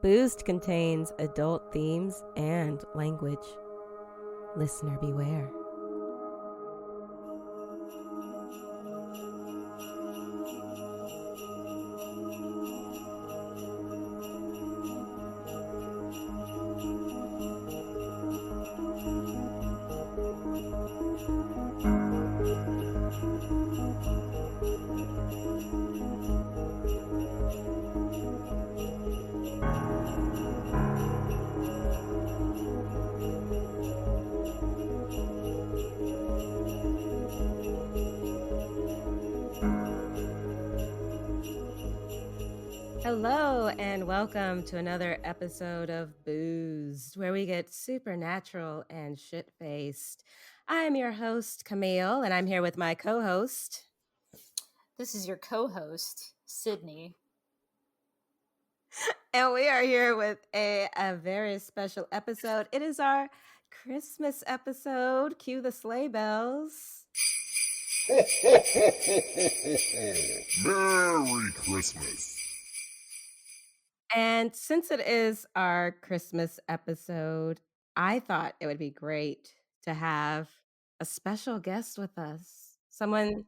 Boosed contains adult themes and language. Listener beware. Hello and welcome to another episode of Boosed, where we get supernatural and shit-faced. I am your host, Camille, and I'm here with my co-host. This is your co-host, Sydney. And we are here with a very special episode. It is our Christmas episode. Cue the sleigh bells. Merry Christmas. And since it is our Christmas episode, I thought it would be great to have a special guest with us. Someone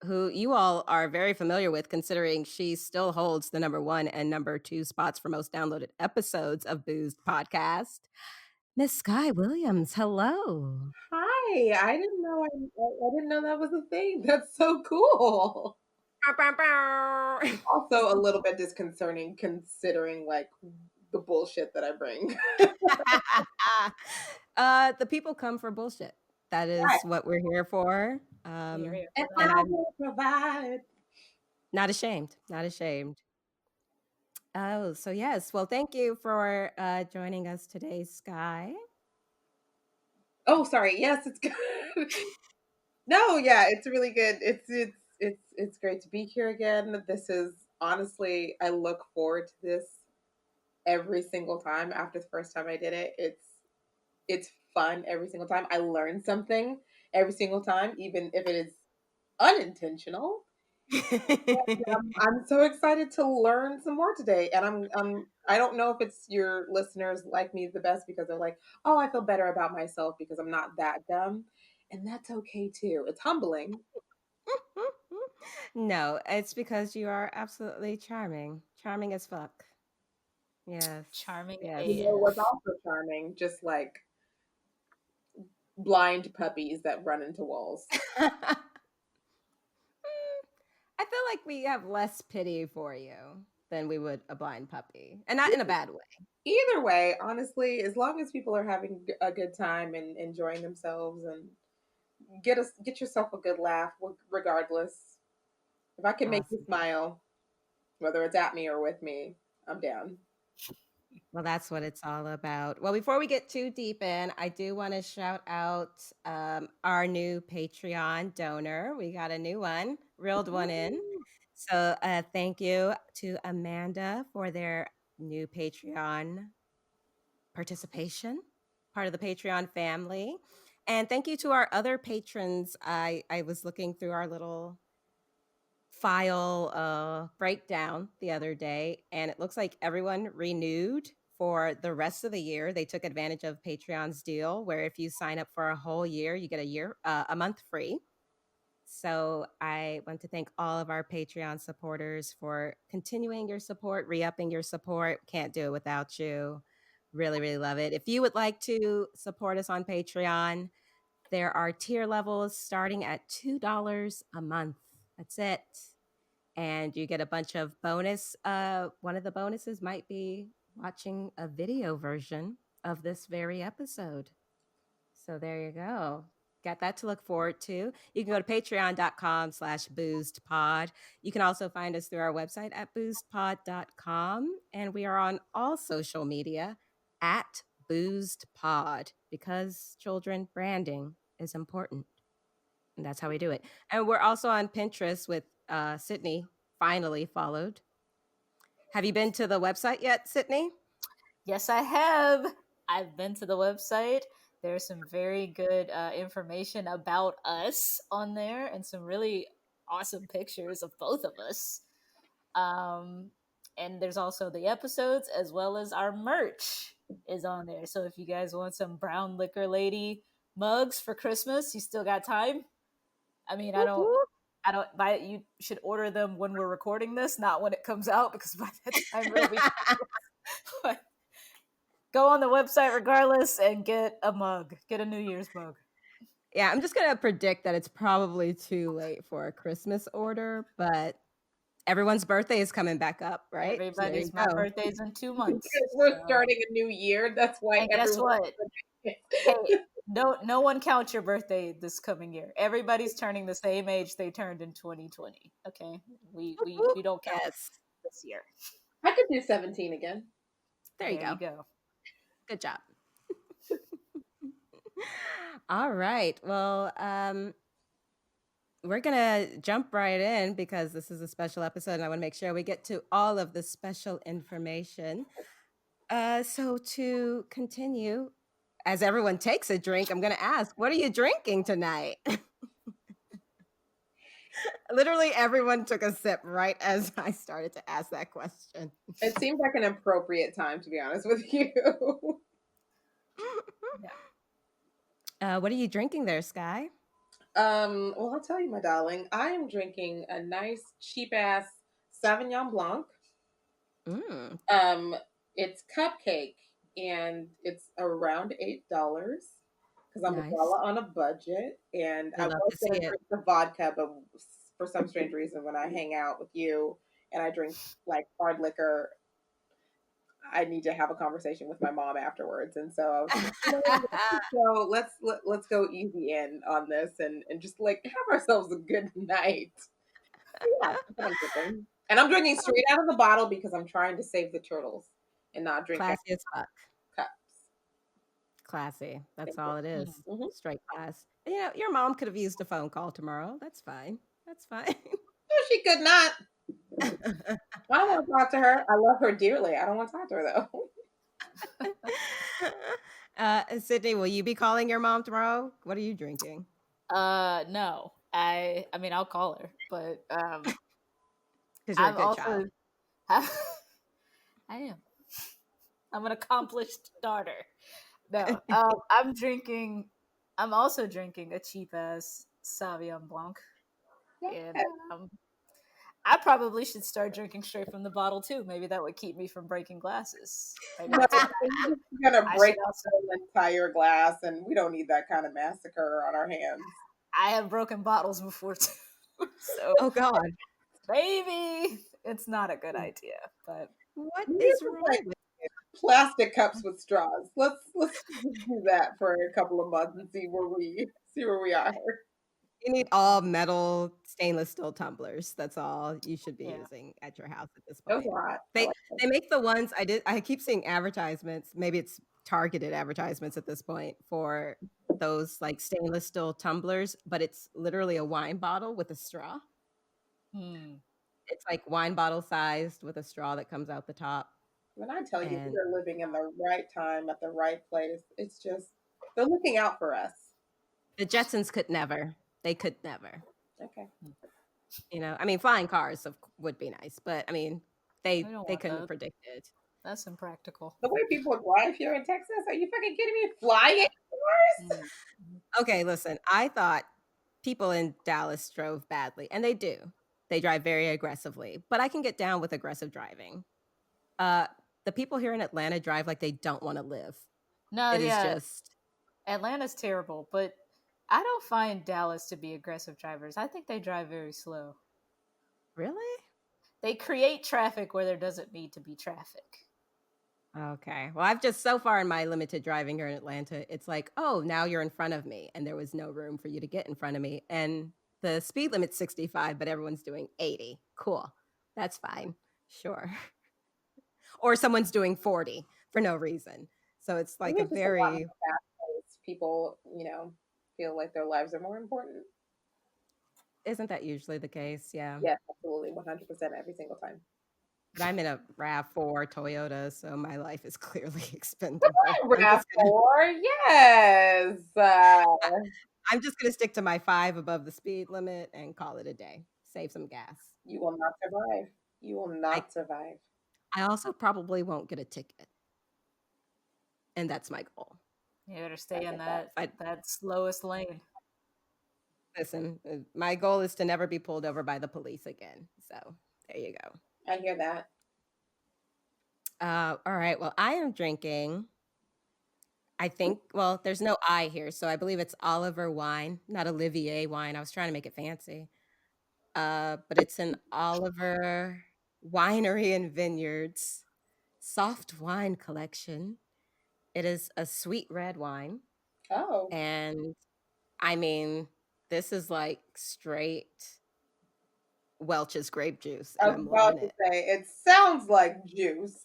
who you all are very familiar with, considering she still holds the number 1 and number 2 spots for most downloaded episodes of Boosed podcast. Miss Sky Williams, hello. Hi, I didn't know I didn't know that was a thing. That's so cool. Also a little bit disconcerting considering like the bullshit that I bring. The people come for bullshit. That is Right. what we're here for. We're here And for that. I will provide. Not ashamed. Not ashamed. Oh, so yes. Well, thank you for joining us today, Sky. Oh, sorry. Yes, it's good. No, yeah, it's really good. It's great to be here again. This is honestly, I look forward to this every single time after the first time I did it. It's fun every single time. I learn something every single time, even if it is unintentional. I'm so excited to learn some more today, and I don't know if it's your listeners like me the best because they're like, oh, I feel better about myself because I'm not that dumb, and that's okay too. It's humbling. No, it's because you are absolutely charming. Charming as fuck. Yes. Charming Yes. You know what's AF. also charming? Just like blind puppies that run into walls. I feel like we have less pity for you than we would a blind puppy, and not in a bad way. Either way, honestly, as long as people are having a good time and enjoying themselves and get yourself a good laugh regardless. If I can make you Awesome. smile, whether it's at me or with me, I'm down. Well, that's what it's all about. Well, before we get too deep in, I do want to shout out our new Patreon donor. We got a new one, reeled one in. So thank you to Amanda for their new Patreon participation, part of the Patreon family. And thank you to our other patrons. I was looking through our little file breakdown the other day, and it looks like everyone renewed for the rest of the year. They took advantage of Patreon's deal where if you sign up for a whole year, you get a month free. So I want to thank all of our Patreon supporters for continuing your support, re-upping your support. Can't do it without you. Really, really love it. If you would like to support us on Patreon, there are tier levels starting at $2 a month. That's it. And you get a bunch of bonus. One of the bonuses might be watching a video version of this very episode. So there you go. Got that to look forward to. You can go to patreon.com/boostpod. You can also find us through our website at boostpod.com. And we are on all social media at boostpod because children branding is important. And that's how we do it. And we're also on Pinterest with Sydney, finally followed. Have you been to the website yet, Sydney? Yes, I have. I've been to the website. There's some very good information about us on there and some really awesome pictures of both of us. And there's also the episodes as well as our merch is on there. So if you guys want some brown liquor lady mugs for Christmas, you still got time. I mean, I don't buy it. You should order them when we're recording this, not when it comes out, because by that time it'll be. But go on the website regardless and get a mug. Get a New Year's mug. Yeah, I'm just gonna predict that it's probably too late for a Christmas order, but everyone's birthday is coming back up, right? So there you Everybody's, my go. birthday's in 2 months. Because we're So. starting a new year. That's why And guess everyone. what? Hey, no one counts your birthday this coming year. Everybody's turning the same age they turned in 2020. Okay, we don't count Yes, this year. I could do 17 again. there you There you go. go. Good job. All right. Well, we're gonna jump right in because this is a special episode, and I want to make sure we get to all of the special information. So to continue, as everyone takes a drink, I'm gonna ask, what are you drinking tonight? Literally, everyone took a sip right as I started to ask that question. It seems like an appropriate time, to be honest with you. What are you drinking there, Sky? Well, I'll tell you, my darling. I am drinking a nice, cheap ass Sauvignon Blanc. Mm, It's cupcake, and it's around $8 because I'm a nice. gala on a budget, and We I love was to gonna see it. drink the vodka, but for some strange reason, when I hang out with you and I drink like hard liquor, I need to have a conversation with my mom afterwards, and so I was like, so let's go easy in on this and just like have ourselves a good night. Yeah, that's what I'm drinking. And I'm drinking straight out of the bottle because I'm trying to save the turtles and not drink out Classy as fuck. of cups. Classy. That's Thank you. all it is. Mm-hmm. Straight class. You know, your mom could have used a phone call tomorrow. That's fine. That's fine. No, she could not. I don't want to talk to her. I love her dearly. I don't want to talk to her though. Sydney, will you be calling your mom tomorrow? What are you drinking? No. I mean, I'll call her, but Because you're a I'm good child. also I am. I'm an accomplished daughter. No, I'm also drinking a cheap ass Sauvignon Blanc, and I probably should start drinking straight from the bottle too. Maybe that would keep me from breaking glasses. Maybe No, that's what we're just gonna I break should also. the entire glass, and we don't need that kind of massacre on our hands. I have broken bottles before too, so Oh God, maybe it's not a good idea. But what Maybe is it's wrong like with plastic cups with straws. Let's do that for a couple of months and see where we are. you? Need all metal stainless steel tumblers. That's all you should be yeah, using at your house at this Those point. are hot. I They like those. they make the ones I keep seeing advertisements. Maybe it's targeted advertisements at this point for those like stainless steel tumblers, but it's literally a wine bottle with a straw. It's like wine bottle sized with a straw that comes out the top. When I tell you we And are living in the right time at the right place, it's just they're looking out for us. the Jetsons could never. They could never. Okay. You know, I mean, flying cars would be nice, but I mean, we don't they want couldn't have that. predicted. That's impractical. The way people drive here in Texas, are you fucking kidding me? Flying cars? Okay, listen, I thought people in Dallas drove badly, and they do. They drive very aggressively, but I can get down with aggressive driving. The people here in Atlanta drive like they don't want to live. No, It is yeah, just Atlanta's terrible, but I don't find Dallas to be aggressive drivers. I think they drive very slow. really They create traffic where there doesn't need to be traffic. okay. Well, I've just so far in my limited driving here in Atlanta, it's like, oh, now you're in front of me, and there was no room for you to get in front of me, and the speed limit's 65, but everyone's doing 80. Cool, that's fine, sure. Or someone's doing 40 for no reason. So it's I like think a it's just a lot more very fast paced. People, feel like their lives are more important. isn't that usually the case? Yeah. Yes, absolutely, 100% every single time. But I'm in a RAV4 Toyota, so my life is clearly expendable. RAV4, yes. I'm just gonna stick to my 5 above the speed limit and call it a day. Save some gas. You will not survive. You will I not survive. I also probably won't get a ticket, and that's my goal. You better stay in get that. that slowest lane. Listen, my goal is to never be pulled over by the police again. So there you go. I hear that. All right. Well, I am drinking. I think. Well, there's no I here, so I believe it's Oliver wine, not Olivier wine. I was trying to make it fancy. But it's an Oliver Winery and Vineyards soft wine collection. It is a sweet red wine, Oh, and I mean, this is like straight Welch's grape juice, I and was I'm about loving to it. say it sounds like juice.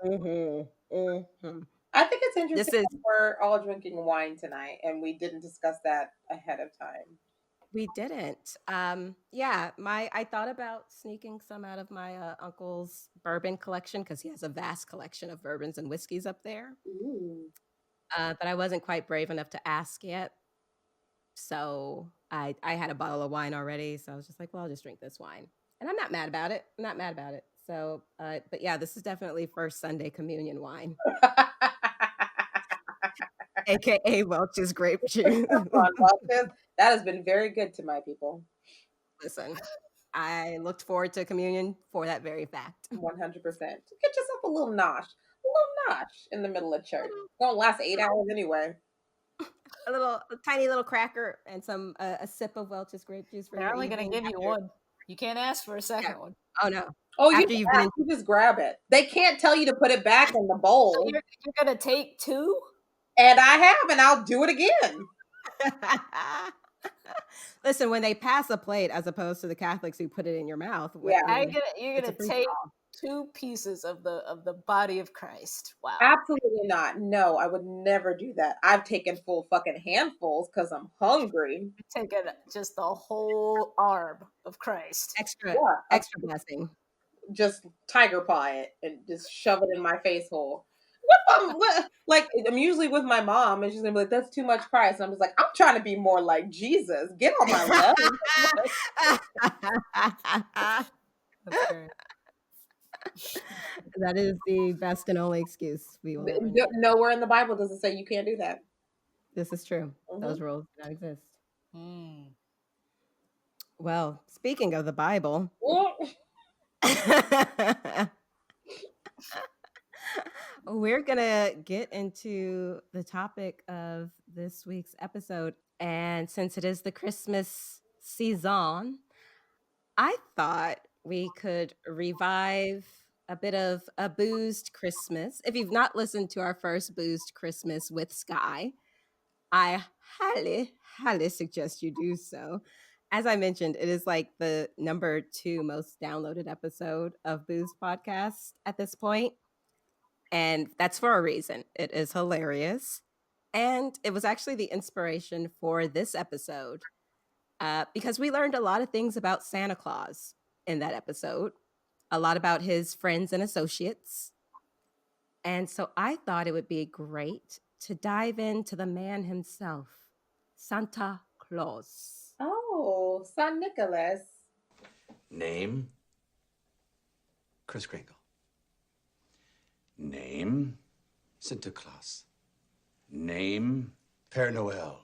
Hmm. Hmm. I think it's This interesting is that we're all drinking wine tonight, and we didn't discuss that ahead of time. we didn't. Yeah, my I thought about sneaking some out of my uncle's bourbon collection because he has a vast collection of bourbons and whiskeys up there. Ooh. But I wasn't quite brave enough to ask yet. So I had a bottle of wine already, so I was just like, well, I'll just drink this wine, and I'm not mad about it. I'm not mad about it. So, but yeah, this is definitely first Sunday communion wine, aka Welch's grape juice. Ron Vasquez, that has been very good to my people. Listen, I looked forward to communion for that very fact. 100%. Get yourself a little nosh in the middle of church. It's gonna last 8 hours anyway. A tiny little cracker and some a sip of Welch's grape juice for They're your only gonna evening give you after. one. You can't ask for a Yeah. second one. Oh no. Oh, you After you've been you just grab it. They can't tell you to put it back in the So bowl, you're gonna take two? and I have, and I'll do it again. Listen, when they pass a plate, as opposed to the Catholics who put it in your mouth, Yeah. You're it's a gonna free take for all. two pieces of the body of Christ. Wow. Absolutely not. No, I would never do that. I've taken full fucking handfuls because I'm hungry. You're taking just the whole arm of Christ. Extra, Yeah, extra blessing. just tiger paw it and just shove it in my face hole. Like I'm usually with my mom, and she's gonna be like, "That's too much Christ." And I'm just like, "I'm trying to be more like Jesus. Get on my level." That's great. That is the best and only excuse we will ever need. Nowhere in the Bible does it say you can't do that. This is true. Mhm. Those rules do not exist. Mm. Well, speaking of the Bible, we're gonna get into the topic of this week's episode. And since it is the Christmas season, I thought we could revive a bit of a boozed Christmas. If you've not listened to our first boozed Christmas with Sky, I highly, highly suggest you do so. As I mentioned, it is like the number 2 most downloaded episode of Booze Podcast at this point. And that's for a reason. It is hilarious. And it was actually the inspiration for this episode because we learned a lot of things about Santa Claus in that episode, a lot about his friends and associates. And so I thought it would be great to dive into the man himself, Santa Claus. Oh, San Nicholas. Name, Kris Kringle. Name, Sinterklaas. Name, Père Noël.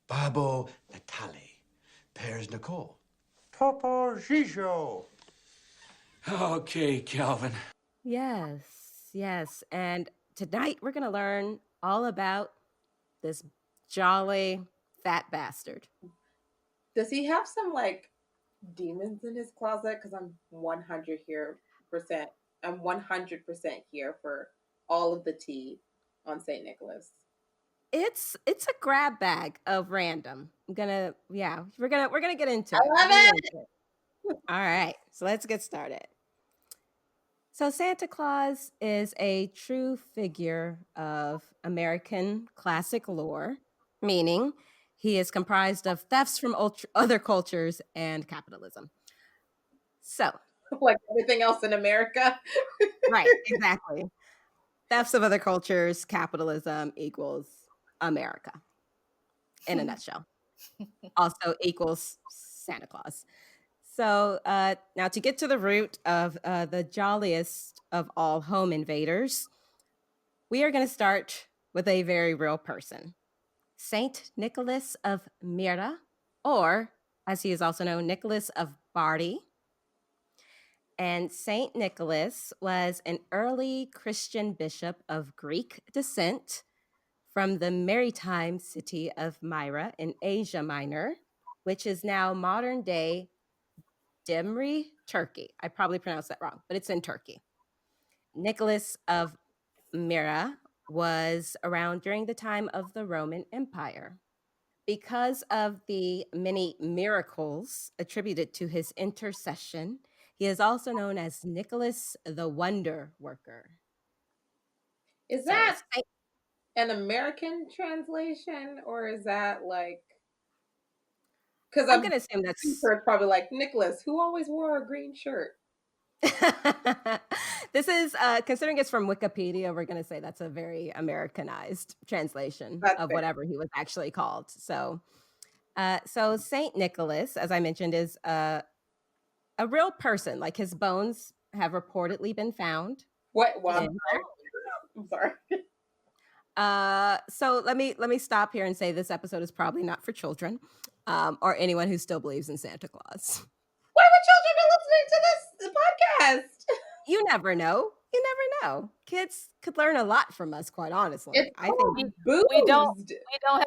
Babo Natale. Père's Nicole. Papa Gijo. Okay, Calvin. Yes, yes. And tonight we're going to learn all about this jolly fat bastard. Does he have some like demons in his closet? Because I'm 100 here percent. I'm 100% here for all of the tea on Saint Nicholas. It's a grab bag of random. We're gonna get into I it. love We're gonna it. get into it. All right, so let's get started. So Santa Claus is a true figure of American classic lore, meaning he is comprised of thefts from other cultures and capitalism. So, Like everything else in America. right, exactly. Thefts of other cultures, capitalism equals America in a nutshell. Also equals Santa Claus. So now to get to the root of the jolliest of all home invaders, we are going to start with a very real person, Saint Nicholas of Myra, or as he is also known, Nicholas of Bari. And Saint Nicholas was an early Christian bishop of Greek descent from the maritime city of Myra in Asia Minor, which is now modern day Demri, Turkey. I probably pronounced that wrong, but it's in Turkey. Nicholas of Myra was around during the time of the Roman Empire. Because of the many miracles attributed to his intercession, he is also known as Nicholas the Wonder Worker. Is So, that an American translation, or is that like? Because I'm going to assume that's. sure it's probably like Nicholas, who always wore a green shirt. This is considering it's from Wikipedia, we're going to say that's a very Americanized translation of fair. whatever he was actually called. So Saint Nicholas, as I mentioned, is a real person. Like his bones have reportedly been found. What? Well, I'm sorry. So let me stop here and say this episode is probably not for children, or anyone who still believes in Santa Claus. Why would children be listening to this podcast? You never know. You never know. Kids could learn a lot from us, quite honestly. It's I think we don't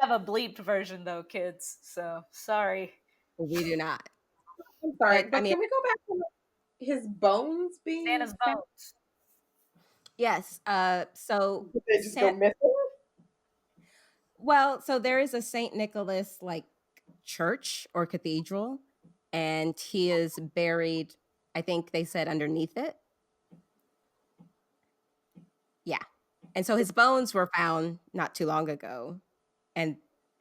have a bleeped version though, kids. So sorry. we do not. I'm sorry, but I mean, can we go back to his bones being Santa's bones? Yes. So Did they just go missing? Well, so there is a Saint Nicholas like church or cathedral, and he is buried, I think they said underneath it. Yeah. And so his bones were found not too long ago and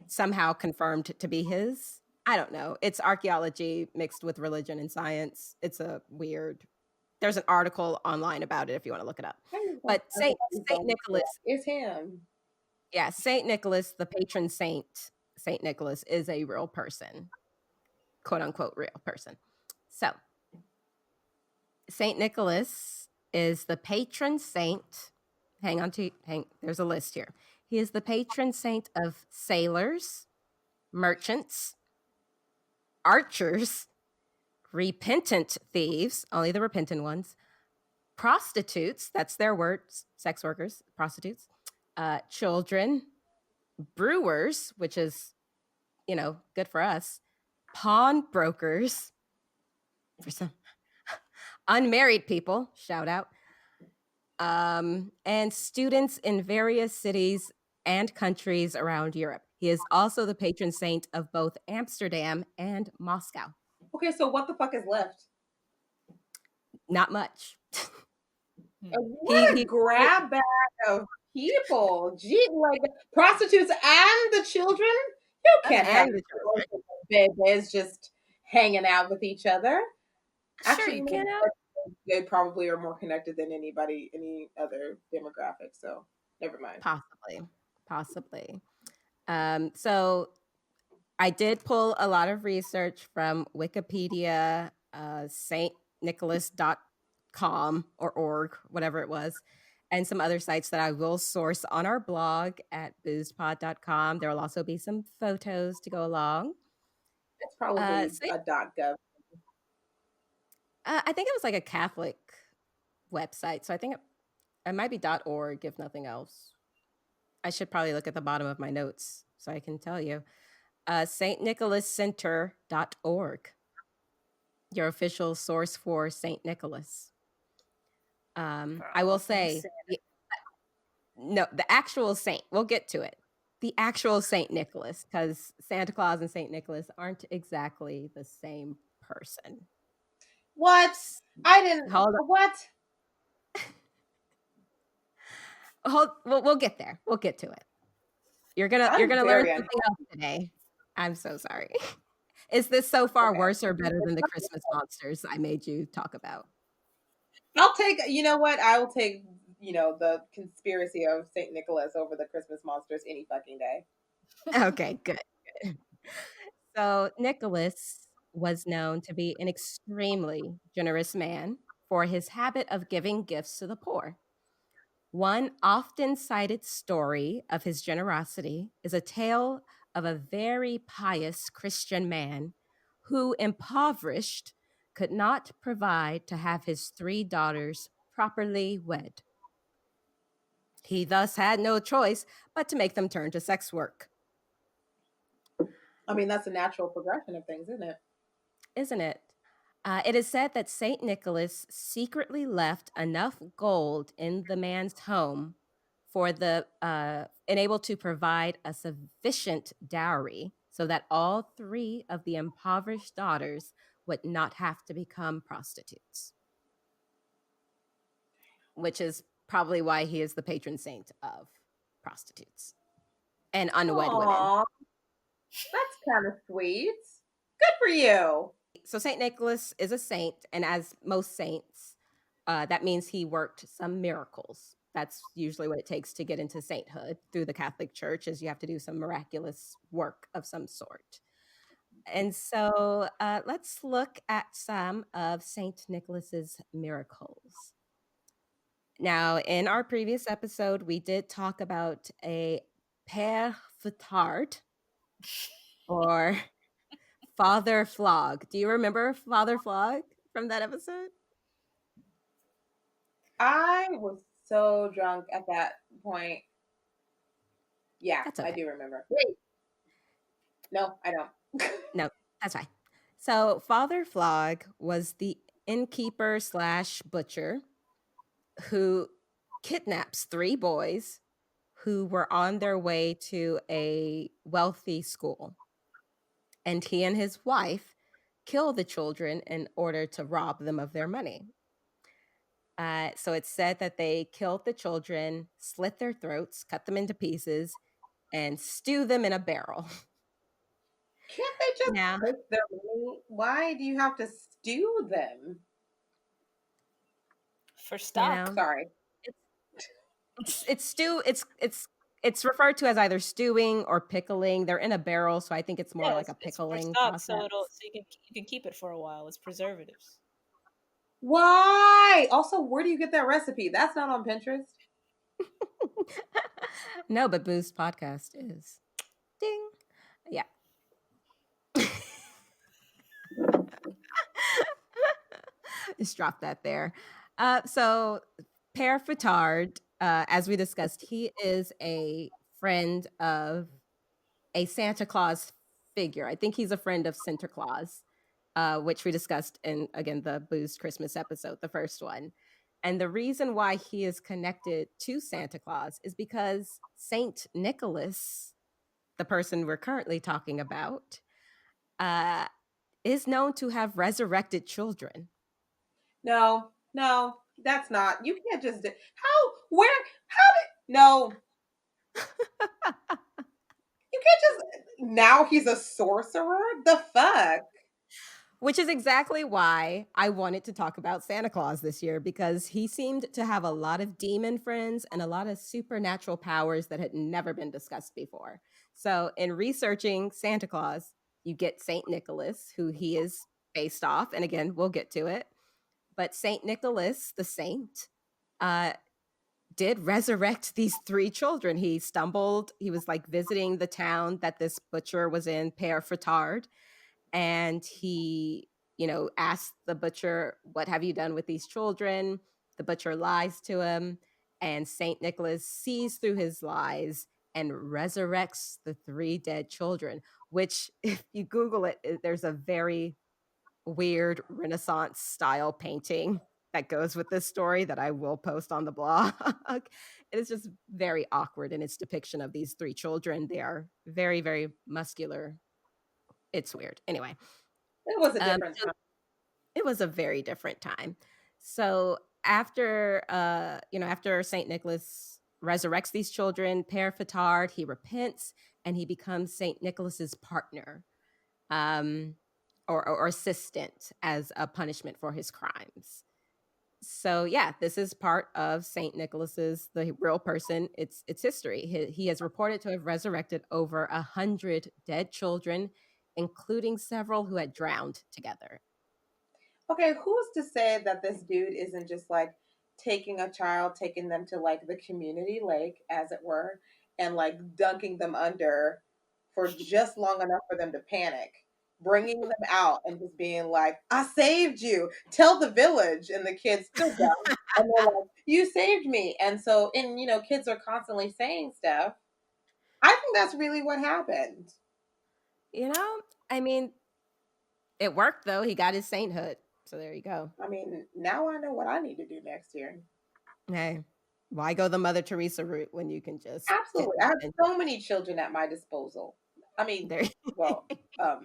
somehow confirmed to be his. I don't know. It's archaeology mixed with religion and science. It's a weird. There's an article online about it if you want to look it up. But Saint Nicholas is him. Yeah, Saint Nicholas, the patron saint, Saint Nicholas is a real person, quote unquote real person. So, Saint Nicholas is the patron saint. There's a list here. He is the patron saint of sailors, merchants, archers, repentant thieves, only the repentant ones, prostitutes, that's their word, sex workers, prostitutes, children, brewers, which is, good for us, pawnbrokers, for some unmarried people, shout out, and students in various cities and countries around Europe. He is also the patron saint of both Amsterdam and Moscow. Okay, so what the fuck is left? Not much. What a grab bag of people. Gee, like prostitutes and the children? You can't have the babies just hanging out with each other. Actually, you can. They probably are more connected than any other demographic. So never mind. Possibly. So I did pull a lot of research from Wikipedia, stnicholas.com or org, whatever it was, and some other sites that I will source on our blog at boostpod.com. There will also be some photos to go along. It's probably a .gov. I think it was like a Catholic website, so I think it might be .org if nothing else. I should probably look at the bottom of my notes so I can tell you. stnicholascenter.org, your official source for St. Nicholas. I will say, no, the actual saint, we'll get to it. The actual St. Nicholas, because Santa Claus and St. Nicholas aren't exactly the same person. What? I didn't. Hold on. What? We'll get there. We'll get to it. You're gonna learn something else today. I'm so sorry. Is this so far worse or better than the Christmas monsters I made you talk about? I'll take. You know what? I will take. The conspiracy of Saint Nicholas over the Christmas monsters any fucking day. Okay, good. So Nicholas was known to be an extremely generous man for his habit of giving gifts to the poor. One often cited story of his generosity is a tale of a very pious Christian man who, impoverished, could not provide to have his three daughters properly wed. He thus had no choice but to make them turn to sex work. I mean, that's a natural progression of things, isn't it? Isn't it? It is said that St. Nicholas secretly left enough gold in the man's home for the and able to provide a sufficient dowry so that all three of the impoverished daughters would not have to become prostitutes, which is probably why he is the patron saint of prostitutes and unwed women. Aw, that's kind of sweet. Good for you. So St. Nicholas is a saint, and as most saints, that means he worked some miracles. That's usually what it takes to get into sainthood through the Catholic Church, is you have to do some miraculous work of some sort. And so let's look at some of St. Nicholas's miracles. Now, in our previous episode, we did talk about a Père Fouettard, or Father Flog. Do you remember Father Flog from that episode? I was so drunk at that point. Yeah, That's okay. I do remember. Wait. No, I don't. No, that's fine. So Father Flog was the innkeeper slash butcher who kidnaps three boys who were on their way to a wealthy school. And he and his wife kill the children in order to rob them of their money. So it's said that they killed the children, slit their throats, cut them into pieces, and stew them in a barrel. Can't they just Now, cook their money? Why do you have to stew them? For stock. know, Sorry. it's stew. It's referred to as either stewing or pickling. They're in a barrel, so I think it's more like a It's for pickling stock, process. so you can keep it for a while. It's preservatives. Why? Also, where do you get that recipe? That's not on Pinterest. No, but Boosed podcast is. Ding. Yeah. Just drop that there. So Père Fouettard, as we discussed, he is a friend of a Santa Claus figure. I think he's a friend of Santa Claus, which we discussed in, again, the Boosed Christmas episode, the first one. And the reason why he is connected to Santa Claus is because Saint Nicholas, the person we're currently talking about, is known to have resurrected children. No, that's not. You can't just do. How did? No. You can't just. Now he's a sorcerer? The fuck? Which is exactly why I wanted to talk about Santa Claus this year, because he seemed to have a lot of demon friends and a lot of supernatural powers that had never been discussed before. So in researching Santa Claus, you get Saint Nicholas, who he is based off. And again, we'll get to it. But Saint Nicholas, the saint, did resurrect these three children. He was like visiting the town that this butcher was in, Père Fouettard. And he, asked the butcher, "What have you done with these children?" The butcher lies to him, and Saint Nicholas sees through his lies and resurrects the three dead children, which, if you Google it, there's a very weird Renaissance style painting that goes with this story that I will post on the blog. It is just very awkward in its depiction of these three children. They are very, very muscular. It's weird. Anyway, It was a different time. it was a very different time. So after Saint Nicholas resurrects these children, Père Fouettard, he repents and he becomes Saint Nicholas's partner, or assistant, as a punishment for his crimes. So yeah, this is part of Saint Nicholas's, the real person. It's history. He is reported to have resurrected over 100 dead children including several who had drowned together. Okay, who's to say that this dude isn't just like taking a child, taking them to like the community lake, as it were, and like dunking them under for just long enough for them to panic, bringing them out and just being like, I saved you, tell the village. And the kids still dumb. And they're like, you saved me. And so, and kids are constantly saying stuff. I think that's really what happened. I mean, it worked though. He got his sainthood. So there you go. I mean, now I know what I need to do next year. Hey, why go the Mother Teresa route when you can just Absolutely. I have so many children at my disposal. I mean, there? well, that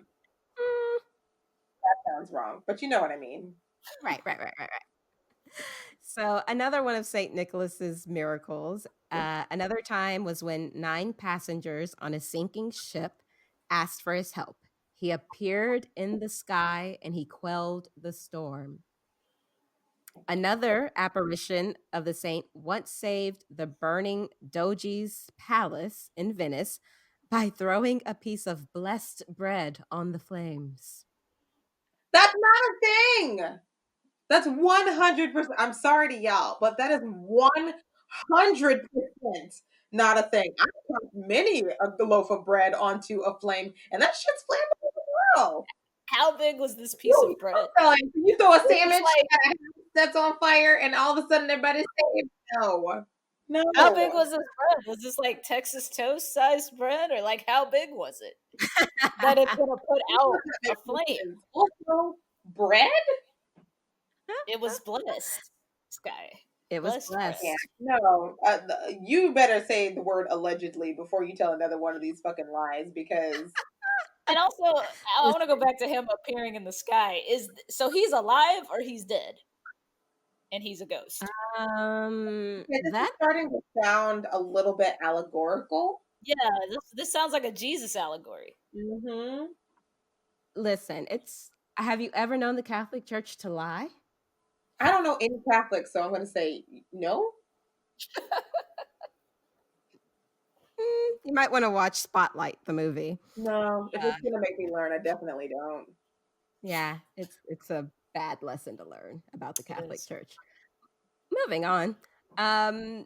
sounds wrong, but you know what I mean. Right. So another one of Saint Nicholas's miracles. Another time was when 9 passengers on a sinking ship asked for his help. He appeared in the sky and he quelled the storm. Another apparition of the saint once saved the burning Doge's palace in Venice by throwing a piece of blessed bread on the flames. That's not a thing. That's 100%. I'm sorry to y'all, but that is 100% not a thing. I put many a loaf of bread onto a flame, and that shit's flammable as well. How big was this piece of bread? You throw a sandwich that's on fire, and all of a sudden everybody's saved. No. How big was this bread? Was this like Texas toast sized bread, or like how big was it that it's gonna put out a flame? Also, bread? It was blessed, Sky. It was blessed. Yeah, no, you better say the word allegedly before you tell another one of these fucking lies, because. And also, I want to go back to him appearing in the sky. So he's alive or he's dead, and he's a ghost. This is starting to sound a little bit allegorical. Yeah, this sounds like a Jesus allegory. Mm-hmm. Listen, have you ever known the Catholic Church to lie? I don't know any Catholics, so I'm going to say no. You might want to watch Spotlight, the movie. No, if it's going to make me learn, I definitely don't. Yeah, it's a bad lesson to learn about the Catholic Church. Moving on. I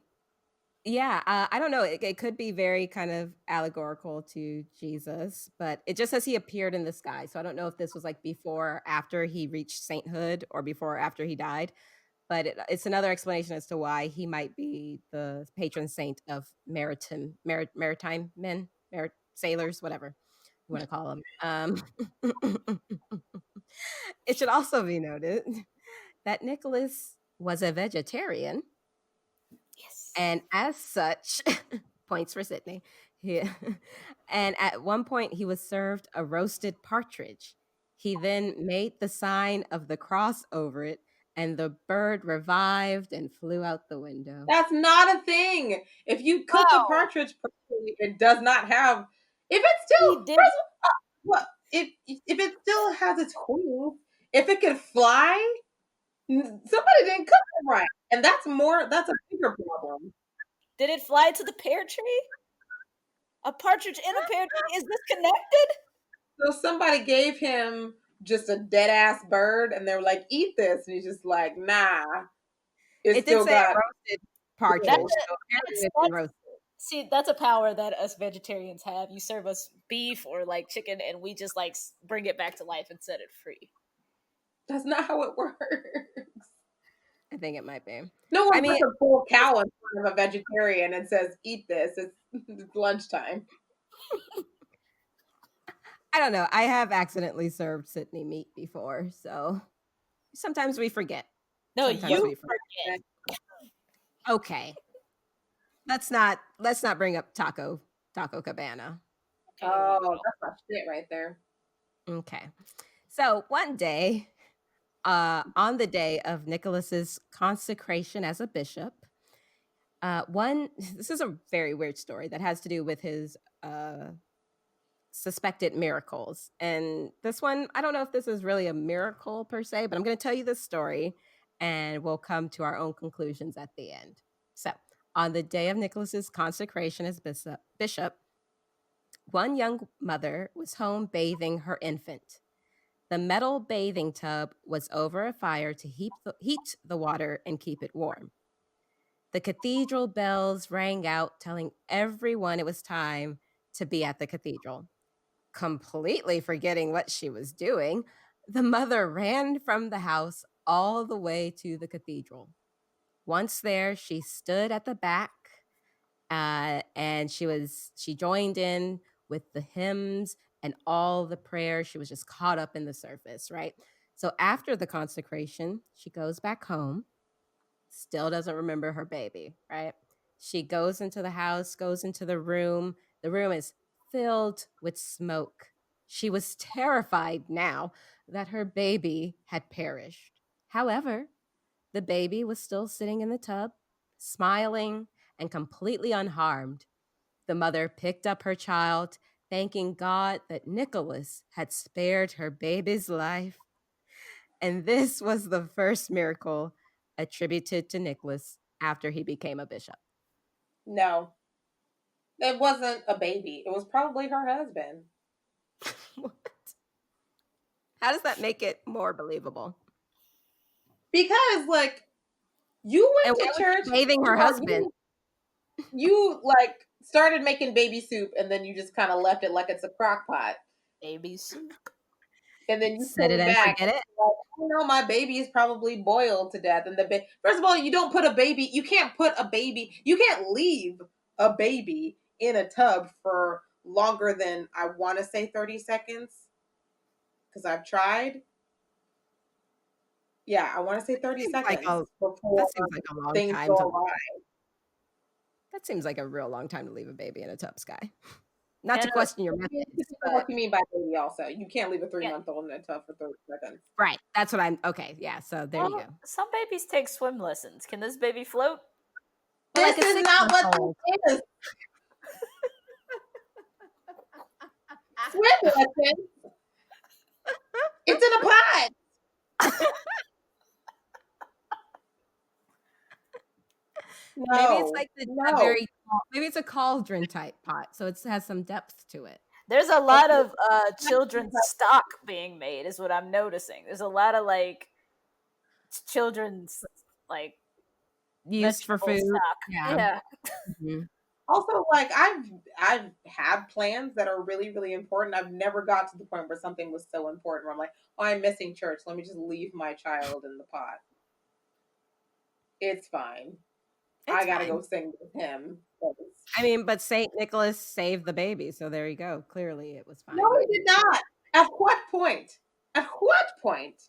don't know. It could be very kind of allegorical to Jesus, but it just says he appeared in the sky. So I don't know if this was like before or after he reached sainthood or before or after he died. But it's another explanation as to why he might be the patron saint of maritime men, sailors, whatever you want to call them. It should also be noted that Nicholas was a vegetarian. Yes. And as such, points for Sydney. And at one point, he was served a roasted partridge. He then made the sign of the cross over it, and the bird revived and flew out the window. That's not a thing. If you cook a partridge properly, it does not have. If it still, if it still has its wings, if it could fly, somebody didn't cook it right, and that's a bigger problem. Did it fly to the pear tree? A partridge in a pear tree? Is this connected? So somebody gave him just a dead ass bird, and they were like, "Eat this," and he's just like, "Nah." It still got roasted partridge. See, that's a power that us vegetarians have. You serve us beef or like chicken, and we just like bring it back to life and set it free. That's not how it works. I think it might be. No one puts a full cow in front of a vegetarian and says, "Eat this." It's lunchtime. I don't know. I have accidentally served Sydney meat before, so sometimes we forget. No, you forget. Okay. Let's not bring up Taco Cabana. Oh, that's my shit right there. Okay. So one day, on the day of Nicholas's consecration as a bishop, this is a very weird story that has to do with his suspected miracles. And this one, I don't know if this is really a miracle per se, but I'm going to tell you this story and we'll come to our own conclusions at the end. So on the day of Nicholas's consecration as bishop, One young mother was home bathing her infant. The metal bathing tub was over a fire to heat the water and keep it warm. The cathedral bells rang out, telling everyone it was time to be at the cathedral. Completely forgetting what she was doing, the mother ran from the house all the way to the cathedral. Once there, she stood at the back and she joined in with the hymns and all the prayers. She was just caught up in the surface, right? So after the consecration, she goes back home, still doesn't remember her baby, right? She goes into the house, goes into the room. The room is filled with smoke. She was terrified now that her baby had perished. However, the baby was still sitting in the tub, smiling and completely unharmed. The mother picked up her child, thanking God that Nicholas had spared her baby's life. And this was the first miracle attributed to Nicholas after he became a bishop. No, it wasn't a baby. It was probably her husband. What? How does that make it more believable? Because, like, you And went why to was church, she bathing her husband? you like started making baby soup, and then you just kind of left it like it's a crock pot, Baby soup. and then you Set it came and back. forget it? Like, oh no, my baby is probably boiled to death. And first of all, you don't put a baby. You can't put a baby. You can't leave a baby in a tub for longer than, I want to say, 30 seconds, because I've tried. Yeah, I want to say 30 Seems seconds before that seems like a long things time go to awry. That seems like a real long time to leave a baby in a tub, Sky. Not to And, question your It methods, depends on but what you mean by baby. Also, you can't leave a yeah, 3-month-old in a tub for 30 seconds. right. That's what I'm okay. Yeah. So there you well, go. some babies take swim lessons. Can this baby float? Or like This a is not what 6-month-old. this is. Swim lesson. It's in a pot. Maybe it's No, like a no. maybe it's a cauldron type pot, so it has some depth to it. There's a But lot of children's stock being made, is what I'm noticing. There's a lot of like children's like Used for vegetable food. stock. Yeah. Yeah. Mhm. Also, like, I've had plans that are really, really important. I've never got to the point where something was so important where I'm like, oh, I'm missing church. Let me just leave my child in the pot. It's fine. I It's gotta fine. go sing with him. I mean, but Saint Nicholas saved the baby, so there you go. Clearly, it was fine. No, he did not. At what point? At what point?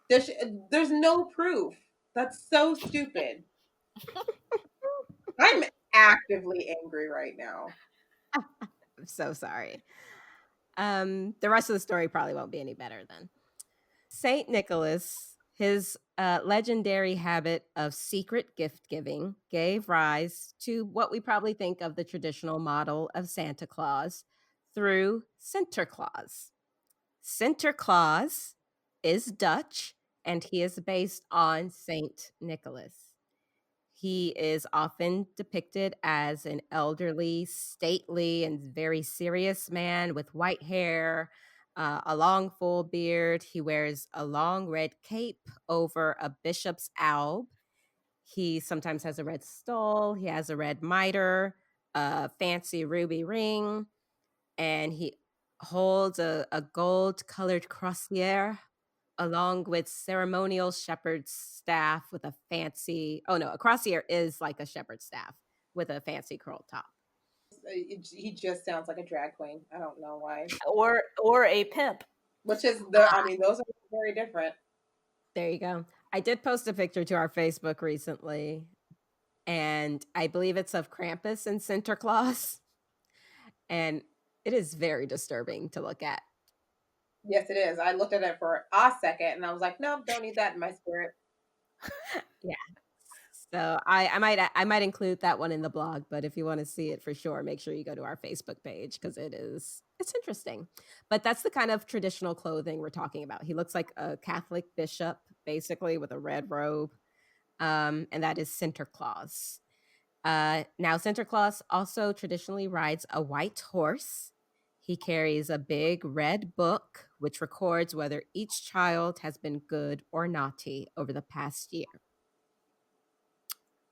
There's no proof. That's so stupid. I'm actively angry right now. I'm so sorry. The rest of the story probably won't be any better then. Saint Nicholas, his legendary habit of secret gift giving, gave rise to what we probably think of the traditional model of Santa Claus through Sinterklaas. Sinterklaas is Dutch and he is based on Saint Nicholas. He is often depicted as an elderly, stately, and very serious man with white hair, a long full beard. He wears a long red cape over a bishop's alb. He sometimes has a red stole. He has a red mitre, a fancy ruby ring, and he holds a gold colored crossier along with ceremonial shepherd's staff with a fancy a crossier is like a shepherd's staff with a fancy curl top. He just sounds like a drag queen. I don't know why. Or a pimp. Which is I mean, those are very different. There you go. I did post a picture to our Facebook recently, and I believe it's of Krampus and Sinterklaas, and it is very disturbing to look at. Yes, it is. I looked at it for a second and I was like, no, don't need that in my spirit. Yeah. So I might include that one in the blog, but if you want to see it for sure, make sure you go to our Facebook page because it's interesting. But that's the kind of traditional clothing we're talking about. He looks like a Catholic bishop, basically, with a red robe, and that is Sinterklaas. Now, Santa Claus also traditionally rides a white horse. He carries a big red book, which records whether each child has been good or naughty over the past year.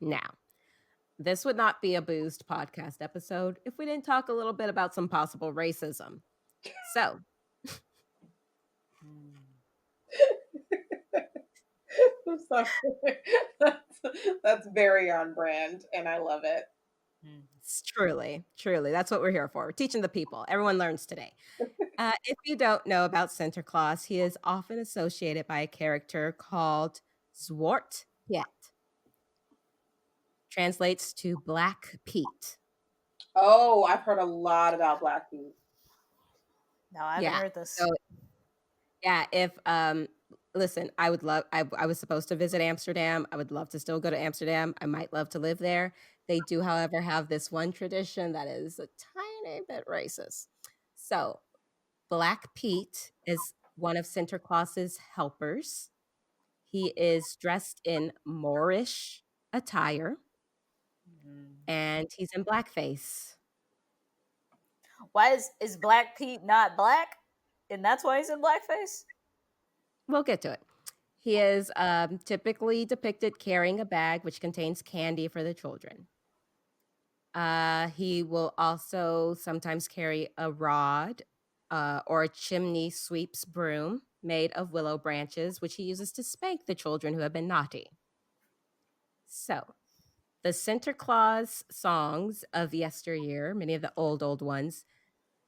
Now, this would not be a Boosed podcast episode if we didn't talk a little bit about some possible racism. So, I'm sorry. That's very on brand, and I love it. it's truly, truly, that's what we're here for. We're teaching the people. Everyone learns today. If you don't know about Santa Claus, he is often associated by a character called Zwart Piet. Translates to Black Pete. Oh, I've heard a lot about Black Pete. No, I haven't heard this. So, yeah, if listen, I would love I was supposed to visit Amsterdam. I would love to still go to Amsterdam. I might love to live there. They do, however, have this one tradition that is a tiny bit racist. So, Black Pete is one of Santa Claus's helpers. He is dressed in Moorish attire and he's in blackface. Why is Black Pete not black? And that's why he's in blackface? We'll get to it. He is typically depicted carrying a bag which contains candy for the children. He will also sometimes carry a rod or a chimney sweep's broom made of willow branches, which he uses to spank the children who have been naughty. So, the Santa Claus songs of yesteryear, many of the old ones,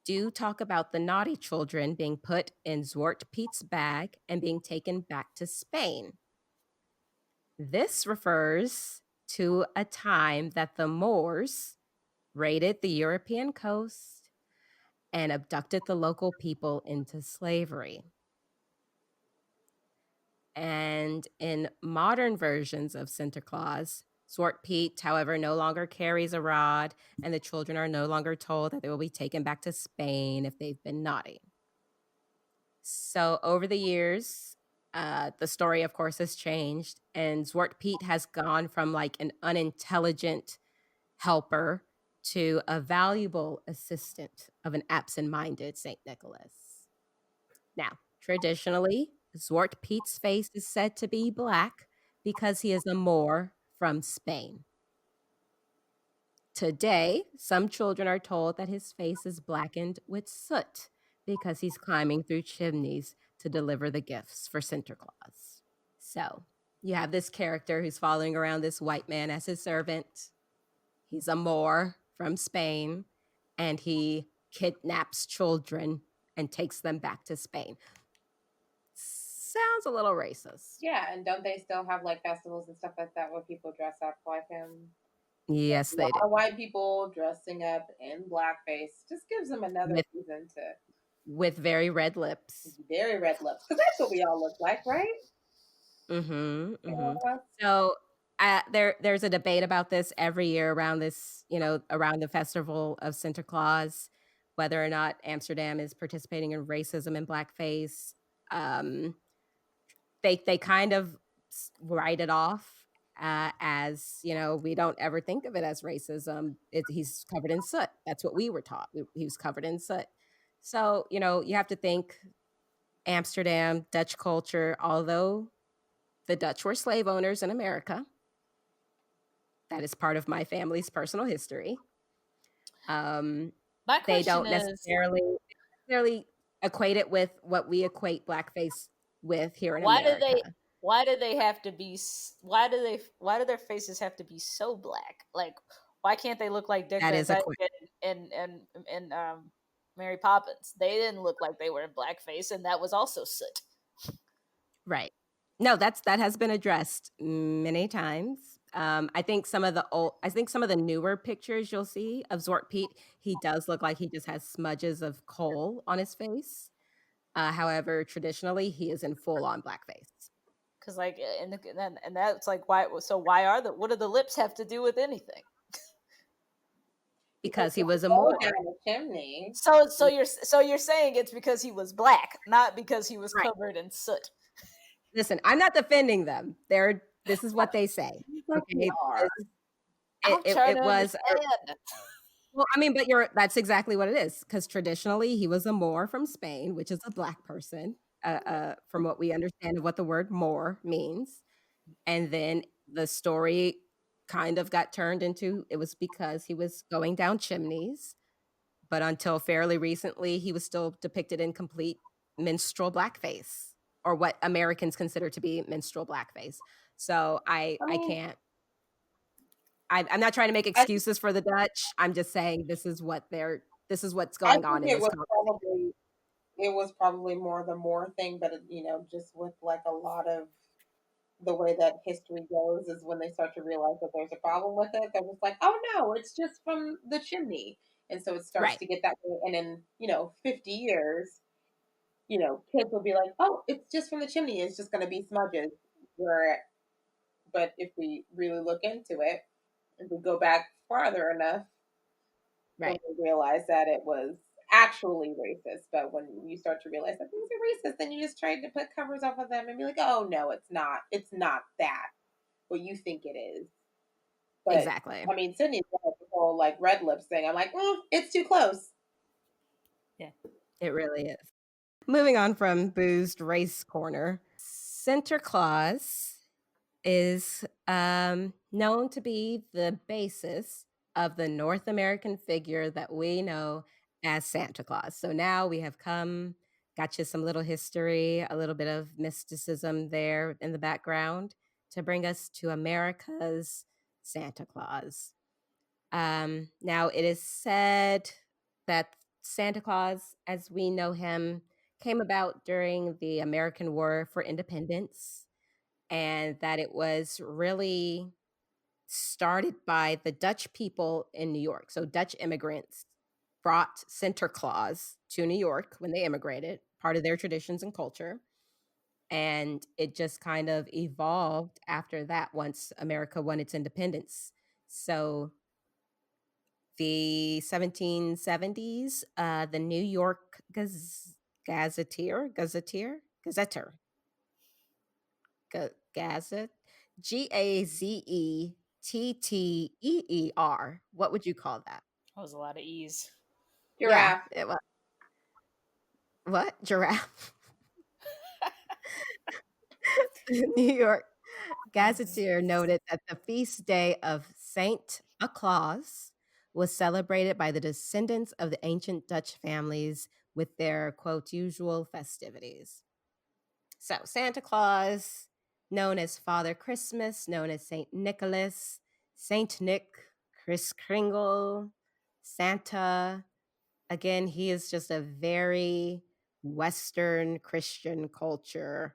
do talk about the naughty children being put in Zwart Piet's bag and being taken back to Spain. This refers to a time that the Moors raided the European coast and abducted the local people into slavery. And in modern versions of Santa Claus, Zwart Piet, however, no longer carries a rod, and the children are no longer told that they will be taken back to Spain if they've been naughty. So over the years, the story, of course, has changed, and Zwart Piet has gone from like an unintelligent helper to a valuable assistant of an absent-minded Saint Nicholas. Now, traditionally, Zwart Piet's face is said to be black because he is a Moor from Spain. Today, some children are told that his face is blackened with soot because he's climbing through chimneys to deliver the gifts for Santa Claus. So, you have this character who's following around this white man as his servant. He's a Moor from Spain, and he kidnaps children and takes them back to Spain. Sounds a little racist. Yeah, and don't they still have like festivals and stuff like that where people dress up like him? Yes, they do. A lot of white people dressing up in blackface just gives them another reason to. With very red lips. Very red lips, because that's what we all look like, right? So there's a debate about this every year around this, around the festival of Santa Claus, whether or not Amsterdam is participating in racism in blackface. They kind of write it off as, we don't ever think of it as racism. He's covered in soot. That's what we were taught. He was covered in soot. So, you have to think Amsterdam, Dutch culture, although the Dutch were slave owners in America. That is part of my family's personal history. They don't necessarily equate it with what we equate blackface with here in America. Why do their faces have to be so black? Like, why can't they look like Dick and Mary Poppins? They didn't look like they were in blackface, and that was also soot. Right. No, that has been addressed many times. I think some of the newer pictures you'll see of Zwart Piet, he does look like he just has smudges of coal on his face. However, traditionally, he is in full-on blackface. Because and that's like why. So what do the lips have to do with anything? Because he was a Moor. Chimney. So you're saying it's because he was black, not because he was covered in soot. Listen, I'm not defending them. This is what they say. Okay? I'm trying it to was understand. well, I mean, but that's exactly what it is, because traditionally he was a Moor from Spain, which is a black person, from what we understand of what the word Moor means. And then the story kind of got turned into it was because he was going down chimneys, but until fairly recently, he was still depicted in complete minstrel blackface, or what Americans consider to be minstrel blackface. So I I mean, can't. I'm not trying to make I excuses for the Dutch. I'm just saying this is what's I going think on in this conversation. it was probably more the more thing, but just with like a lot of the way that history goes is when they start to realize that there's a problem with it, they're just like, oh no, it's just from the chimney. And so it starts Right. to get that way. And in, 50 years, kids will be like, oh, it's just from the chimney. It's just going to be smudges. Where, but if we really look into it, if we go back farther enough, then Right. we realize that it was actually racist. But when you start to realize that things are racist, then you just try to put covers off of them and be like, oh no, it's not. It's not that what you think it is. But Exactly. I mean, Sydney's got the whole like red lips thing. I'm like, it's too close. Yeah. It really is. Moving on from Boosed Race Corner, Santa Claus is known to be the basis of the North American figure that we know as Santa Claus. So now we have got you some little history, a little bit of mysticism there in the background to bring us to America's Santa Claus. Now, it is said that Santa Claus, as we know him, came about during the American War for Independence, and that it was really started by the Dutch people in New York. So, Dutch immigrants brought Santa Claus to New York when they immigrated, part of their traditions and culture. And it just kind of evolved after that once America won its independence. So, the 1770s, the New York Gazetteer, Gazette, Gazetteer. What would you call that? That was a lot of ease. Yeah, Giraffe. it was. What? Giraffe? New York Gazetteer noted that the feast day of Saint Claus was celebrated by the descendants of the ancient Dutch families with their quote usual festivities. So Santa Claus, known as Father Christmas, known as Saint Nicholas, Saint Nick, Kris Kringle, Santa. Again, he is just a very Western Christian culture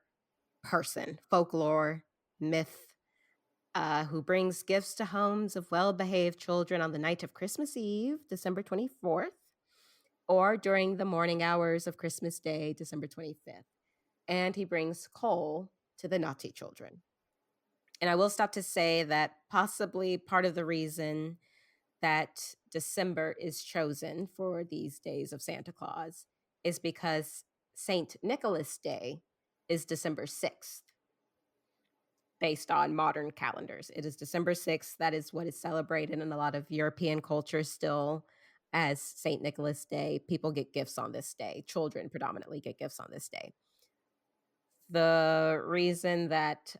person, folklore, myth, who brings gifts to homes of well behaved children on the night of Christmas Eve, December 24th, or during the morning hours of Christmas Day, December 25th. And he brings coal to the naughty children. And I will stop to say that possibly part of the reason that December is chosen for these days of Santa Claus is because St. Nicholas Day is December 6th, based on modern calendars. It is December 6th. That is what is celebrated in a lot of European cultures still as St. Nicholas Day. People get gifts on this day. Children predominantly get gifts on this day. The reason that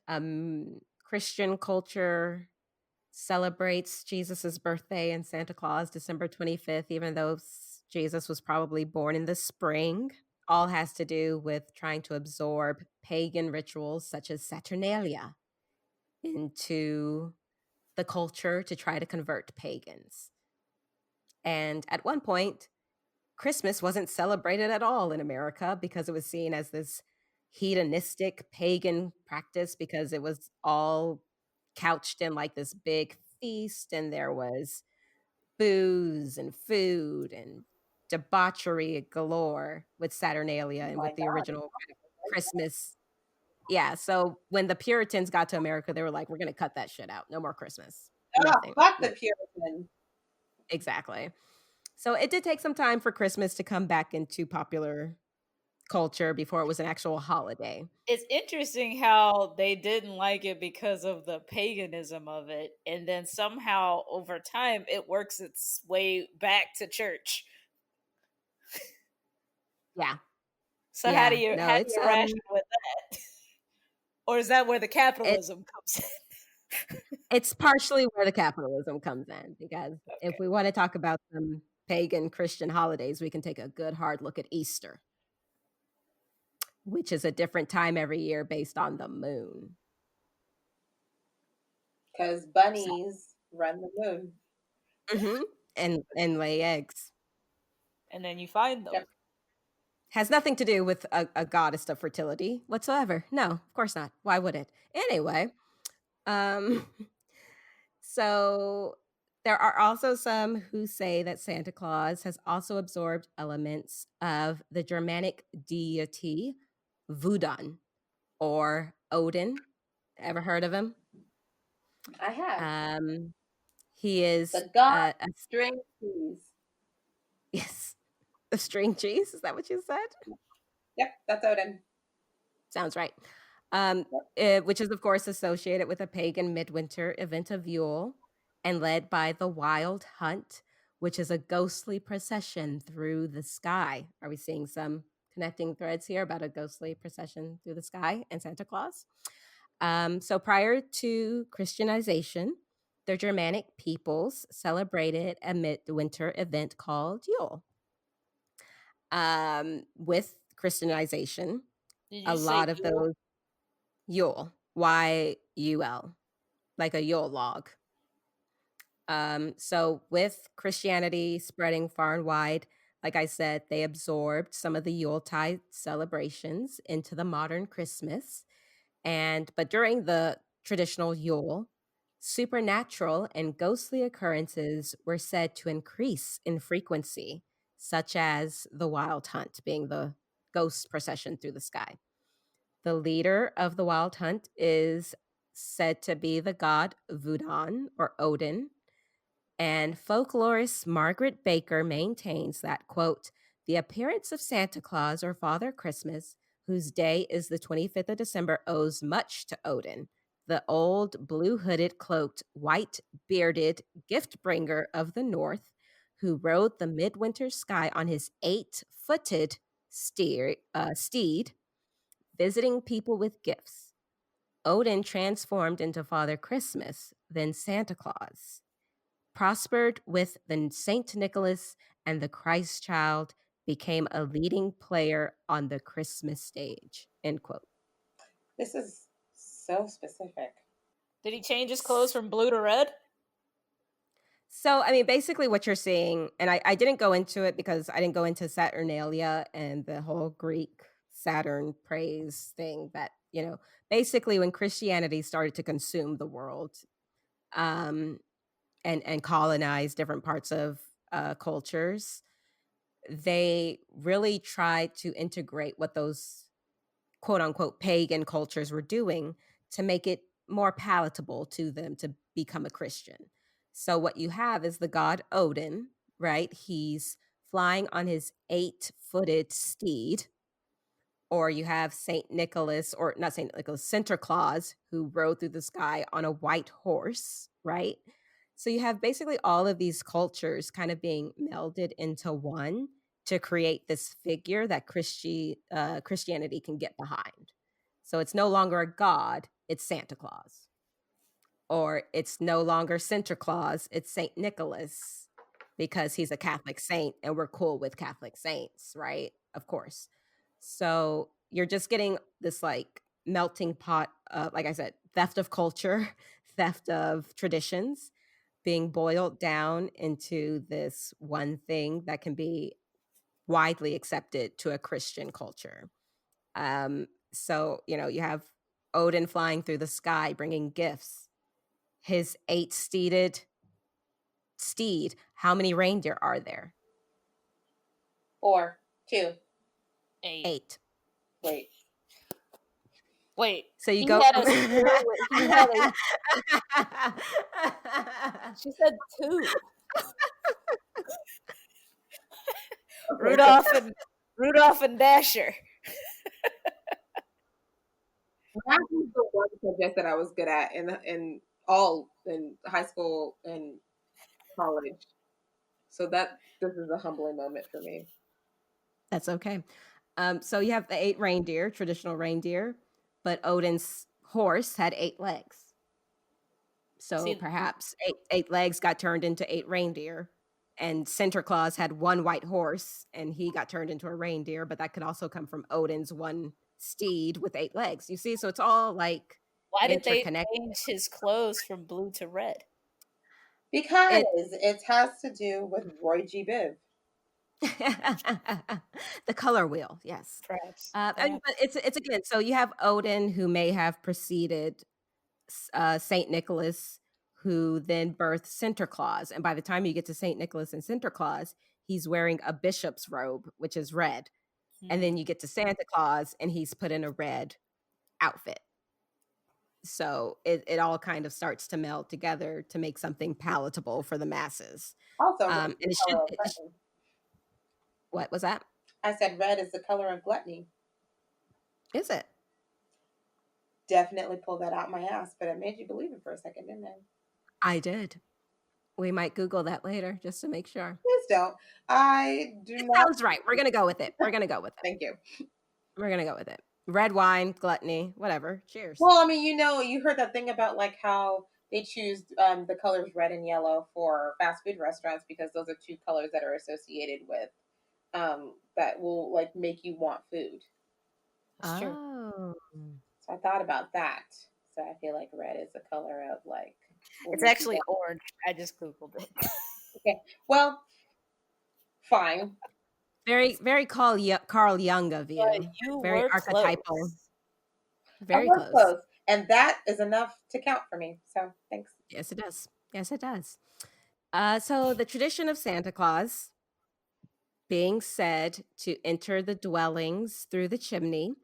Christian culture celebrates Jesus's birthday and Santa Claus December 25th, even though Jesus was probably born in the spring, all has to do with trying to absorb pagan rituals such as Saturnalia into the culture to try to convert pagans. And at one point, Christmas wasn't celebrated at all in America because it was seen as this hedonistic pagan practice, because it was all couched in like this big feast, and there was booze and food and debauchery galore with Saturnalia Oh and my with the God. original kind of Christmas. Yeah, so when the Puritans got to America, they were like, we're going to cut that shit out. No more Christmas. Oh, Nothing. fuck the Puritans. Exactly. So it did take some time for Christmas to come back into popular culture before it was an actual holiday. It's interesting how they didn't like it because of the paganism of it, and then somehow over time it works its way back to church. Yeah. So how do Yeah. you No, it's ration with that? Or is that where the it, capitalism comes in? it's partially where the capitalism comes in, because if Okay. we want to talk about some pagan Christian holidays, we can take a good hard look at Easter, which is a different time every year based on the moon. Because So, bunnies run the moon. mhm, and lay eggs. And then you find them. Yep. Has nothing to do with a goddess of fertility whatsoever. No, of course not. Why would it? Anyway, um, so there are also some who say that Santa Claus has also absorbed elements of the Germanic deity Wodan or Odin. Ever heard of him? I have. He is The god a string cheese. yes, a string cheese. Is that what you said? Yep, that's Odin. Sounds right. Yep. Which is, of course, associated with a pagan midwinter event of Yule and led by the Wild Hunt, which is a ghostly procession through the sky. Are we seeing some connecting threads here about a ghostly procession through the sky and Santa Claus? So prior to Christianization, the Germanic peoples celebrated a midwinter event called Yule. With Christianization, Did a you say lot of Yule? those Yule, Yul, like a Yule log. So with Christianity spreading far and wide, like I said, they absorbed some of the Yuletide celebrations into the modern Christmas. But during the traditional Yule, supernatural and ghostly occurrences were said to increase in frequency, such as the Wild Hunt being the ghost procession through the sky. The leader of the Wild Hunt is said to be the god Vudan or Odin. And folklorist Margaret Baker maintains that, quote, the appearance of Santa Claus or Father Christmas, whose day is the 25th of December, owes much to Odin, the old blue hooded, cloaked, white bearded gift bringer of the North, who rode the midwinter sky on his 8-footed steed, visiting people with gifts. Odin transformed into Father Christmas, then Santa Claus, prospered with the Saint Nicholas, and the Christ child became a leading player on the Christmas stage. End quote. This is so specific. Did he change his clothes from blue to red? So, I mean, basically what you're seeing, and I didn't go into it because I didn't go into Saturnalia and the whole Greek Saturn praise thing, that, basically when Christianity started to consume the world, um, and colonize different parts of cultures, they really tried to integrate what those quote unquote pagan cultures were doing to make it more palatable to them to become a Christian. So what you have is the god Odin, right? He's flying on his 8-footed steed. Or you have Saint Nicholas, or not Saint Nicholas, Santa Claus, who rode through the sky on a white horse, right? So you have basically all of these cultures kind of being melded into one to create this figure that Christianity can get behind. So it's no longer a god, it's Santa Claus. Or it's no longer Santa Claus, it's Saint Nicholas, because he's a Catholic saint and we're cool with Catholic saints, right? Of course. So you're just getting this like melting pot of, like I said, theft of culture, theft of traditions being boiled down into this one thing that can be widely accepted to a Christian culture. So, you have Odin flying through the sky, bringing gifts. His 8-steeded steed. How many reindeer are there? 4, 2, 8. 8. wait. Wait. So you he go had from a steer with, he had a She said 2. Okay. Rudolph and Dasher. Math was the one subject that I was good at in high school and college. So this is a humbling moment for me. That's okay. So you have the 8 reindeer, traditional reindeer, but Odin's horse had 8 legs. So See, perhaps eight legs got turned into 8 reindeer. And Santa Claus had 1 white horse and he got turned into a reindeer, but that could also come from Odin's 1 steed with 8 legs. You see, so it's all like why did they interconnected. change his clothes from blue to red? Because It it has to do with Roy G. Biv. the color wheel, yes. Perhaps. But it's again, so you have Odin who may have preceded Saint Nicholas, who then birthed Santa Claus, and by the time you get to Saint Nicholas and Santa Claus, he's wearing a bishop's robe, which is red, and then you get to Santa Claus, and he's put in a red outfit. So it all kind of starts to meld together to make something palatable for the masses. Also, And it should. What was that? I said red is the color of gluttony. Is it? Definitely pulled that out my ass, but it made you believe it for a second, didn't it? I did. We might Google that later just to make sure. Please don't. I do It not. sounds right. We're gonna go with it. We're gonna go with it. Thank you. We're gonna go with it. Red wine, gluttony, whatever. Cheers. Well, I mean, you heard that thing about like how they choose the colors red and yellow for fast food restaurants because those are 2 colors that are associated with that will like make you want food. That's true. Oh. So I thought about that. So I feel like red is the color of like. It's actually orange. I just Googled it. Okay. Well, fine. Very, very Carl Jung of you. But you Very were archetypal. close. Very I was close. and that is enough to count for me. So thanks. Yes, it does. Yes, it does. So the tradition of Santa Claus being said to enter the dwellings through the chimney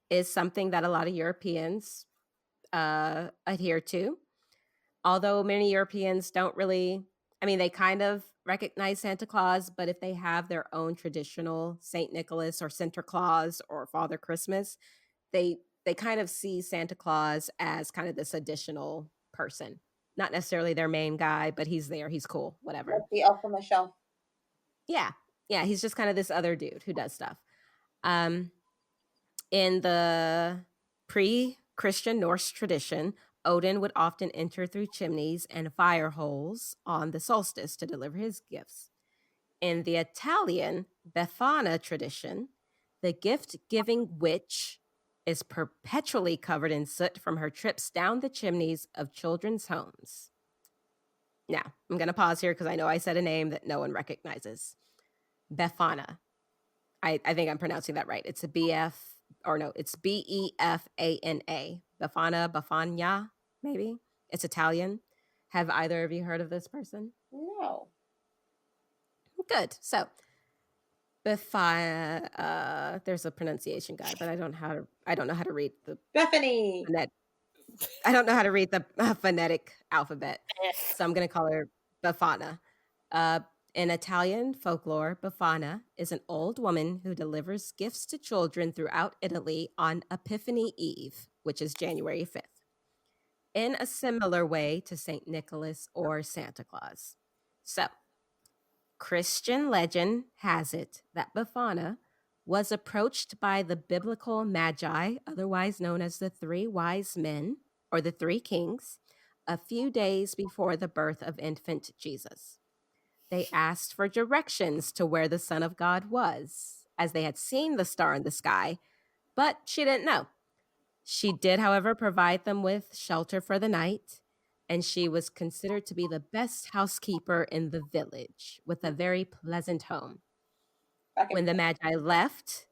is something that a lot of Europeans adhere to. Although many Europeans don't really, I mean, they kind of recognize Santa Claus, but if they have their own traditional Saint Nicholas or Santa Claus or Father Christmas, they kind of see Santa Claus as kind of this additional person. Not necessarily their main guy, but he's there, he's cool, whatever. Like the elf on the shelf. Yeah. Yeah, he's just kind of this other dude who does stuff. In the pre-Christian Norse tradition, Odin would often enter through chimneys and fire holes on the solstice to deliver his gifts. In the Italian Befana tradition, the gift-giving witch is perpetually covered in soot from her trips down the chimneys of children's homes. Now, I'm going to pause here because I know I said a name that no one recognizes. Befana. I think I'm pronouncing that right. It's a it's Befana. Befania, maybe. It's Italian. Have either of you heard of this person? No. Good. So, there's a pronunciation guide, but I don't know how to read the Bethany. I don't know how to read the phonetic alphabet. So I'm going to call her Befana. In Italian folklore, Befana is an old woman who delivers gifts to children throughout Italy on Epiphany Eve, which is January 5th, in a similar way to St. Nicholas or Santa Claus. So, Christian legend has it that Befana was approached by the biblical magi, otherwise known as the 3 wise men or the 3 kings, a few days before the birth of infant Jesus. They asked for directions to where the Son of God was, as they had seen the star in the sky, but she didn't know. She did, however, provide them with shelter for the night, and she was considered to be the best housekeeper in the village, with a very pleasant home. When the Magi left,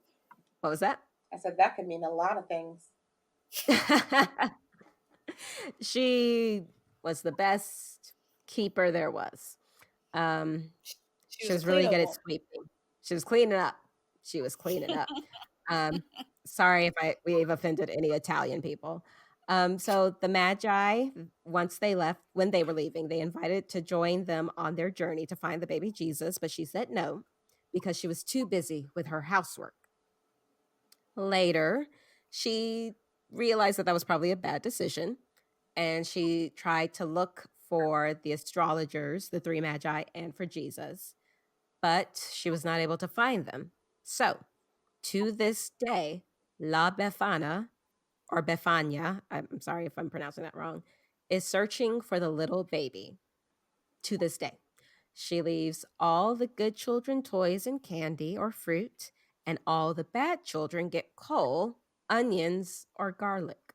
what was that? I said that could mean a lot of things. She was the best keeper there was. She was really good at sweeping. She was cleaning up. She was cleaning up. Sorry if we've offended any Italian people. So the Magi, when they were leaving, they invited to join them on their journey to find the baby Jesus, but she said no because she was too busy with her housework. Later, she realized that that was probably a bad decision, and she tried to look for the astrologers, the three magi, and for Jesus, but she was not able to find them. So, to this day, La Befana, or Befania, I'm sorry if I'm pronouncing that wrong, is searching for the little baby to this day. She leaves all the good children toys and candy or fruit, and all the bad children get coal, onions, or garlic.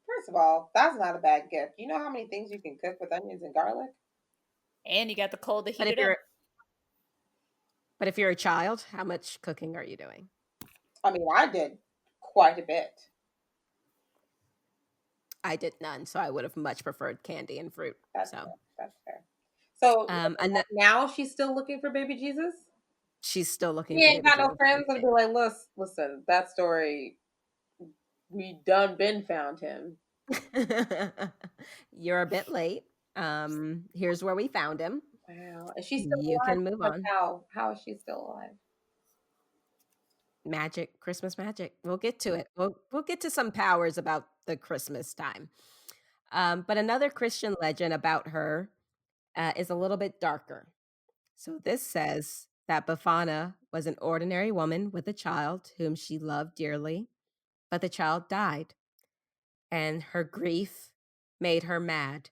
First of all, that's not a bad gift. You know how many things you can cook with onions and garlic? And you got the coal to But heat if it up. you're a child, how much cooking are you doing? I mean, I did quite a bit. I did none, so I would have much preferred candy and fruit. That's So, fair. That's fair. So and now she's still looking for baby Jesus? she's still looking She for ain't baby got no Jesus. friends and be like, listen, that story, we done been found him. You're a bit late. Here's where we found him. Wow. Is she still You alive? can move Like, on. how is she still alive? Magic, Christmas magic. We'll get to it. We'll get to some powers about the Christmas time. But another Christian legend about her is a little bit darker. So this says that Bafana was an ordinary woman with a child whom she loved dearly, but the child died, and her grief made her mad.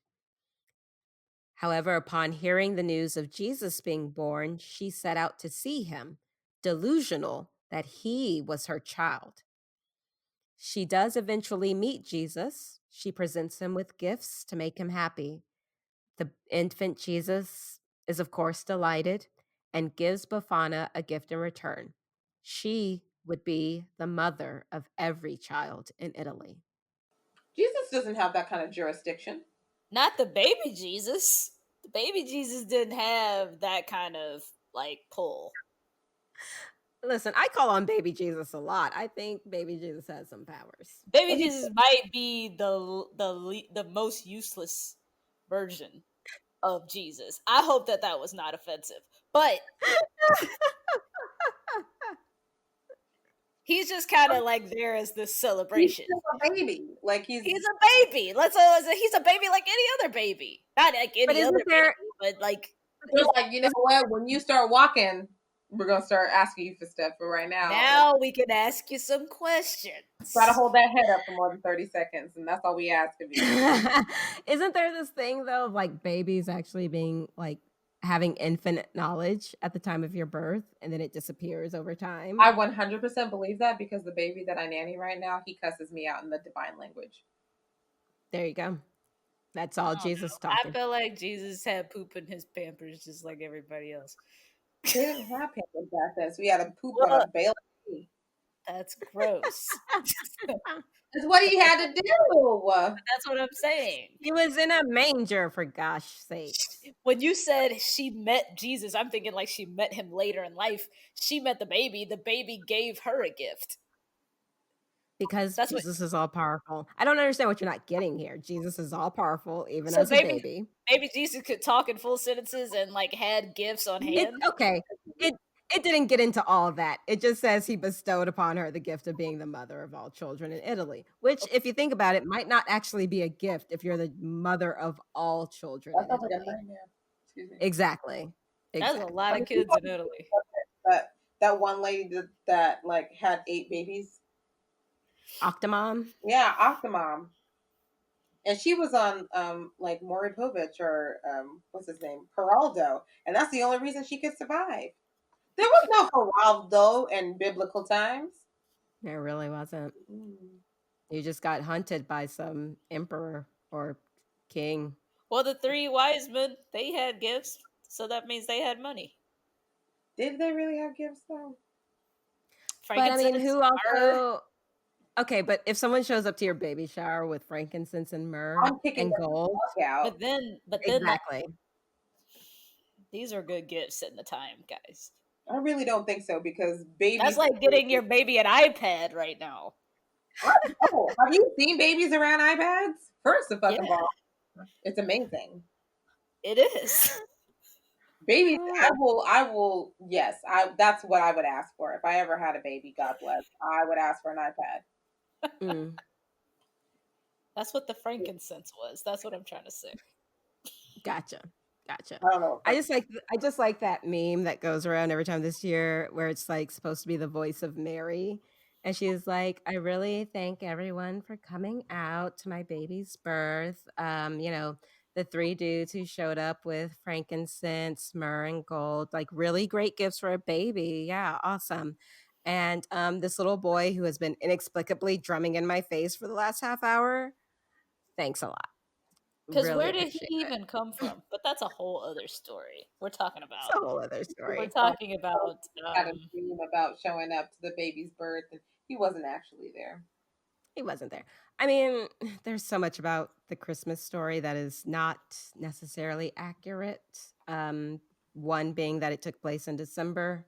However, upon hearing the news of Jesus being born, she set out to see him, delusional that he was her child. She does eventually meet Jesus. She presents him with gifts to make him happy. The infant Jesus is, of course, delighted and gives Bafana a gift in return. She would be the mother of every child in Italy. Jesus doesn't have that kind of jurisdiction. Not the baby Jesus. The baby Jesus didn't have that kind of like pull. Listen, I call on baby Jesus a lot. I think baby Jesus has some powers. Baby Jesus might be the most useless version of Jesus. I hope that was not offensive, but he's just kind of like there as this He's celebration. still a baby. Like He's a baby. He's a baby like any other baby. Not like But any isn't other there baby, but like they're like, you know what? When you start walking, we're gonna start asking you for stuff. But right now, now we can ask you some questions. try to hold that head up for more than 30 seconds, and that's all we ask of you. isn't there this thing though of like babies actually being like having infinite knowledge at the time of your birth and then it disappears over time? I 100% believe that because the baby that I nanny right now, he cusses me out in the divine language. There you go. That's all Jesus talking. I feel like Jesus had poop in his Pampers just like everybody else. They didn't have pampers back then, so we had to poop on a bale of tea. That's gross. That's what he had to do. That's what I'm saying. He was in a manger, for gosh sake. When you said she met Jesus, I'm thinking like she met him later in life. She met the baby gave her a gift. Because That's Jesus is all powerful. I don't understand what you're not getting here. Jesus is all powerful, even So as a baby. Baby Jesus could talk in full sentences and like had gifts on hand. Okay. It didn't get into all that. It just says he bestowed upon her the gift of being the mother of all children in Italy, which, if you think about it, might not actually be a gift if you're the mother of all children That in sounds like a Italy. nightmare. Excuse me. Exactly. That's a lot of kids in Italy. That one lady that like had 8 babies. Octomom? Yeah, Octomom. And she was on like Maury Povich or what's his name? Geraldo. And that's the only reason she could survive. There was no Geraldo in biblical times. There really wasn't. You just got hunted by some emperor or king. Well, the 3 wise men, they had gifts, so that means they had money. Did they really have gifts though? But I mean, who also... Okay, but if someone shows up to your baby shower with frankincense and myrrh and gold, but then exactly. These are good gifts in the time, guys. I really don't think so because babies. That's like getting your baby an iPad right now. Oh, have you seen babies around iPads? First of all, it's amazing. It is. Babies, I will. Yes, that's what I would ask for if I ever had a baby. God bless. I would ask for an iPad. That's what the frankincense was. That's what I'm trying to say. Gotcha. I don't know. I just like that meme that goes around every time this year where it's like supposed to be the voice of Mary. And she's like, I really thank everyone for coming out to my baby's birth. The three dudes who showed up with frankincense, myrrh, and gold, like really great gifts for a baby. Yeah, awesome. And this little boy who has been inexplicably drumming in my face for the last half hour. Thanks a lot. Because Really where did he appreciate it. even come from? But that's a whole other story. We're talking It's about. a whole other We're story. talking about. Had a dream about showing up to the baby's birth, and he wasn't actually there. He wasn't there. I mean, there's so much about the Christmas story that is not necessarily accurate. One being that it took place in December.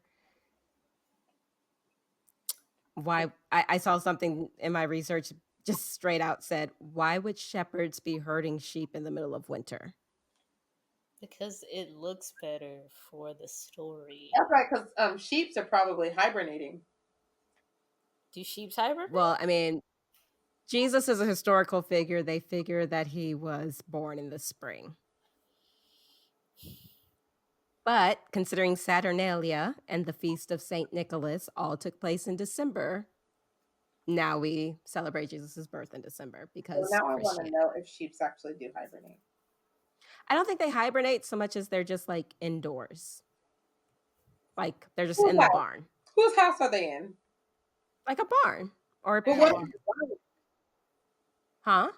Why I saw something in my research just straight out said, why would shepherds be herding sheep in the middle of winter? Because it looks better for the story. That's right, because sheeps are probably hibernating. Do sheep hibernate? Well, I mean, Jesus is a historical figure. They figure that he was born in the spring. But considering Saturnalia and the feast of St. Nicholas all took place in December, now we celebrate Jesus' birth in December because So now I want to know if sheeps actually do hibernate. I don't think they hibernate so much as they're just like indoors. Like they're just in the barn. Whose house are they in? Like a barn or a But pen. Huh?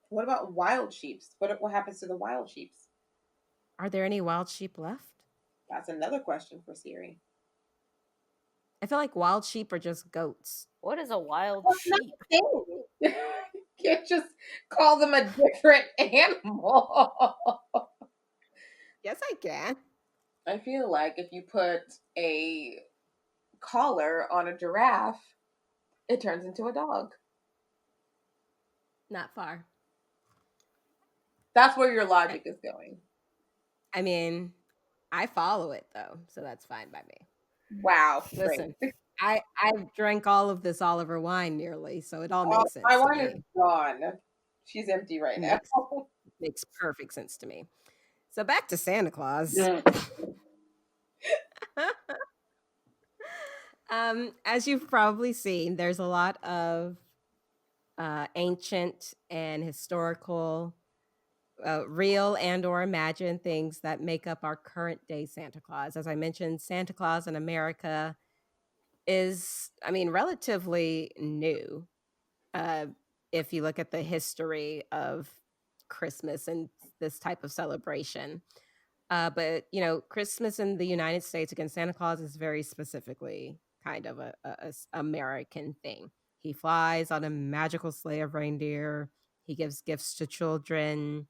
What about wild sheep? What happens to the wild sheep? Are there any wild sheep left? That's another question for Siri. I feel like wild sheep are just goats. What is a wild sheep? You can't just call them a different animal. Yes, I can. I feel like if you put a collar on a giraffe, it turns into a dog. Not far. That's where your logic is going. I mean, I follow it though, so that's fine by me. Wow. Listen, I've drank all of this Oliver wine nearly, so it all makes sense. My wine is gone. She's empty right now. Makes perfect sense to me. So back to Santa Claus. As you've probably seen, there's a lot of ancient and historical, real and or imagined things that make up our current day Santa Claus. As I mentioned, Santa Claus in America is, relatively new. If you look at the history of Christmas and this type of celebration. But Christmas in the United States, again, Santa Claus is very specifically kind of a American thing. He flies on a magical sleigh of reindeer. He gives gifts to children.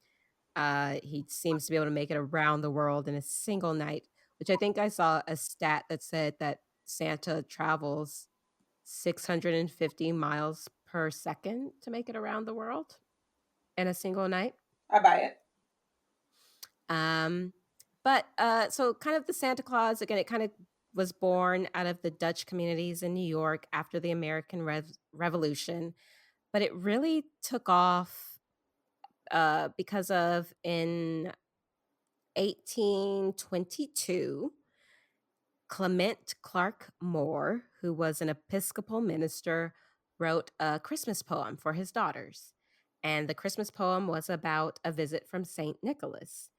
He seems to be able to make it around the world in a single night, which I think I saw a stat that said that Santa travels 650 miles per second to make it around the world in a single night. I buy it. So kind of the Santa Claus, again, it kind of was born out of the Dutch communities in New York after the American Revolution, but it really took off because of in 1822, Clement Clark Moore, who was an Episcopal minister, wrote a Christmas poem for his daughters. And the Christmas poem was about a visit from St. Nicholas.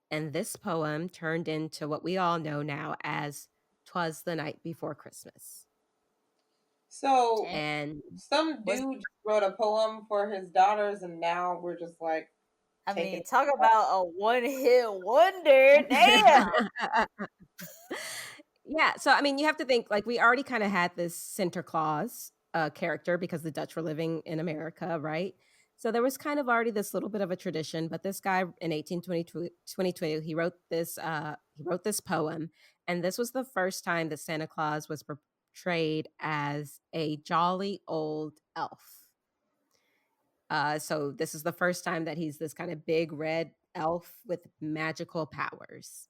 And this poem turned into what we all know now as "'Twas the Night Before Christmas." So, and some dude wrote a poem for his daughters, and now we're just like, talk about a one-hit wonder. Damn. Yeah, so you have to think, like, we already kind of had this Santa Claus character because the Dutch were living in America, right? So there was kind of already this little bit of a tradition, but this guy in 1822, he wrote this poem, and this was the first time that Santa Claus was portrayed as a jolly old elf. So this is the first time that he's this kind of big red elf with magical powers.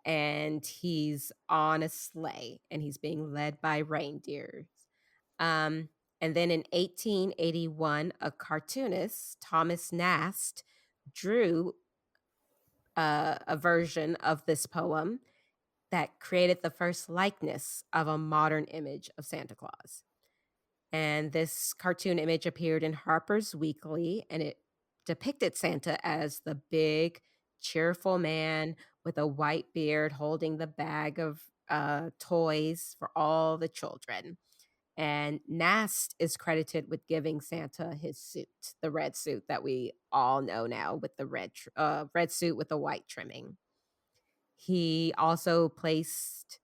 And he's on a sleigh and he's being led by reindeers. And then in 1881, a cartoonist, Thomas Nast, drew a version of this poem that created the first likeness of a modern image of Santa Claus. And this cartoon image appeared in Harper's Weekly, and it depicted Santa as the big, cheerful man with a white beard holding the bag of toys for all the children. And Nast is credited with giving Santa his suit, the red suit that we all know now, with the red suit with the white trimming. He also placed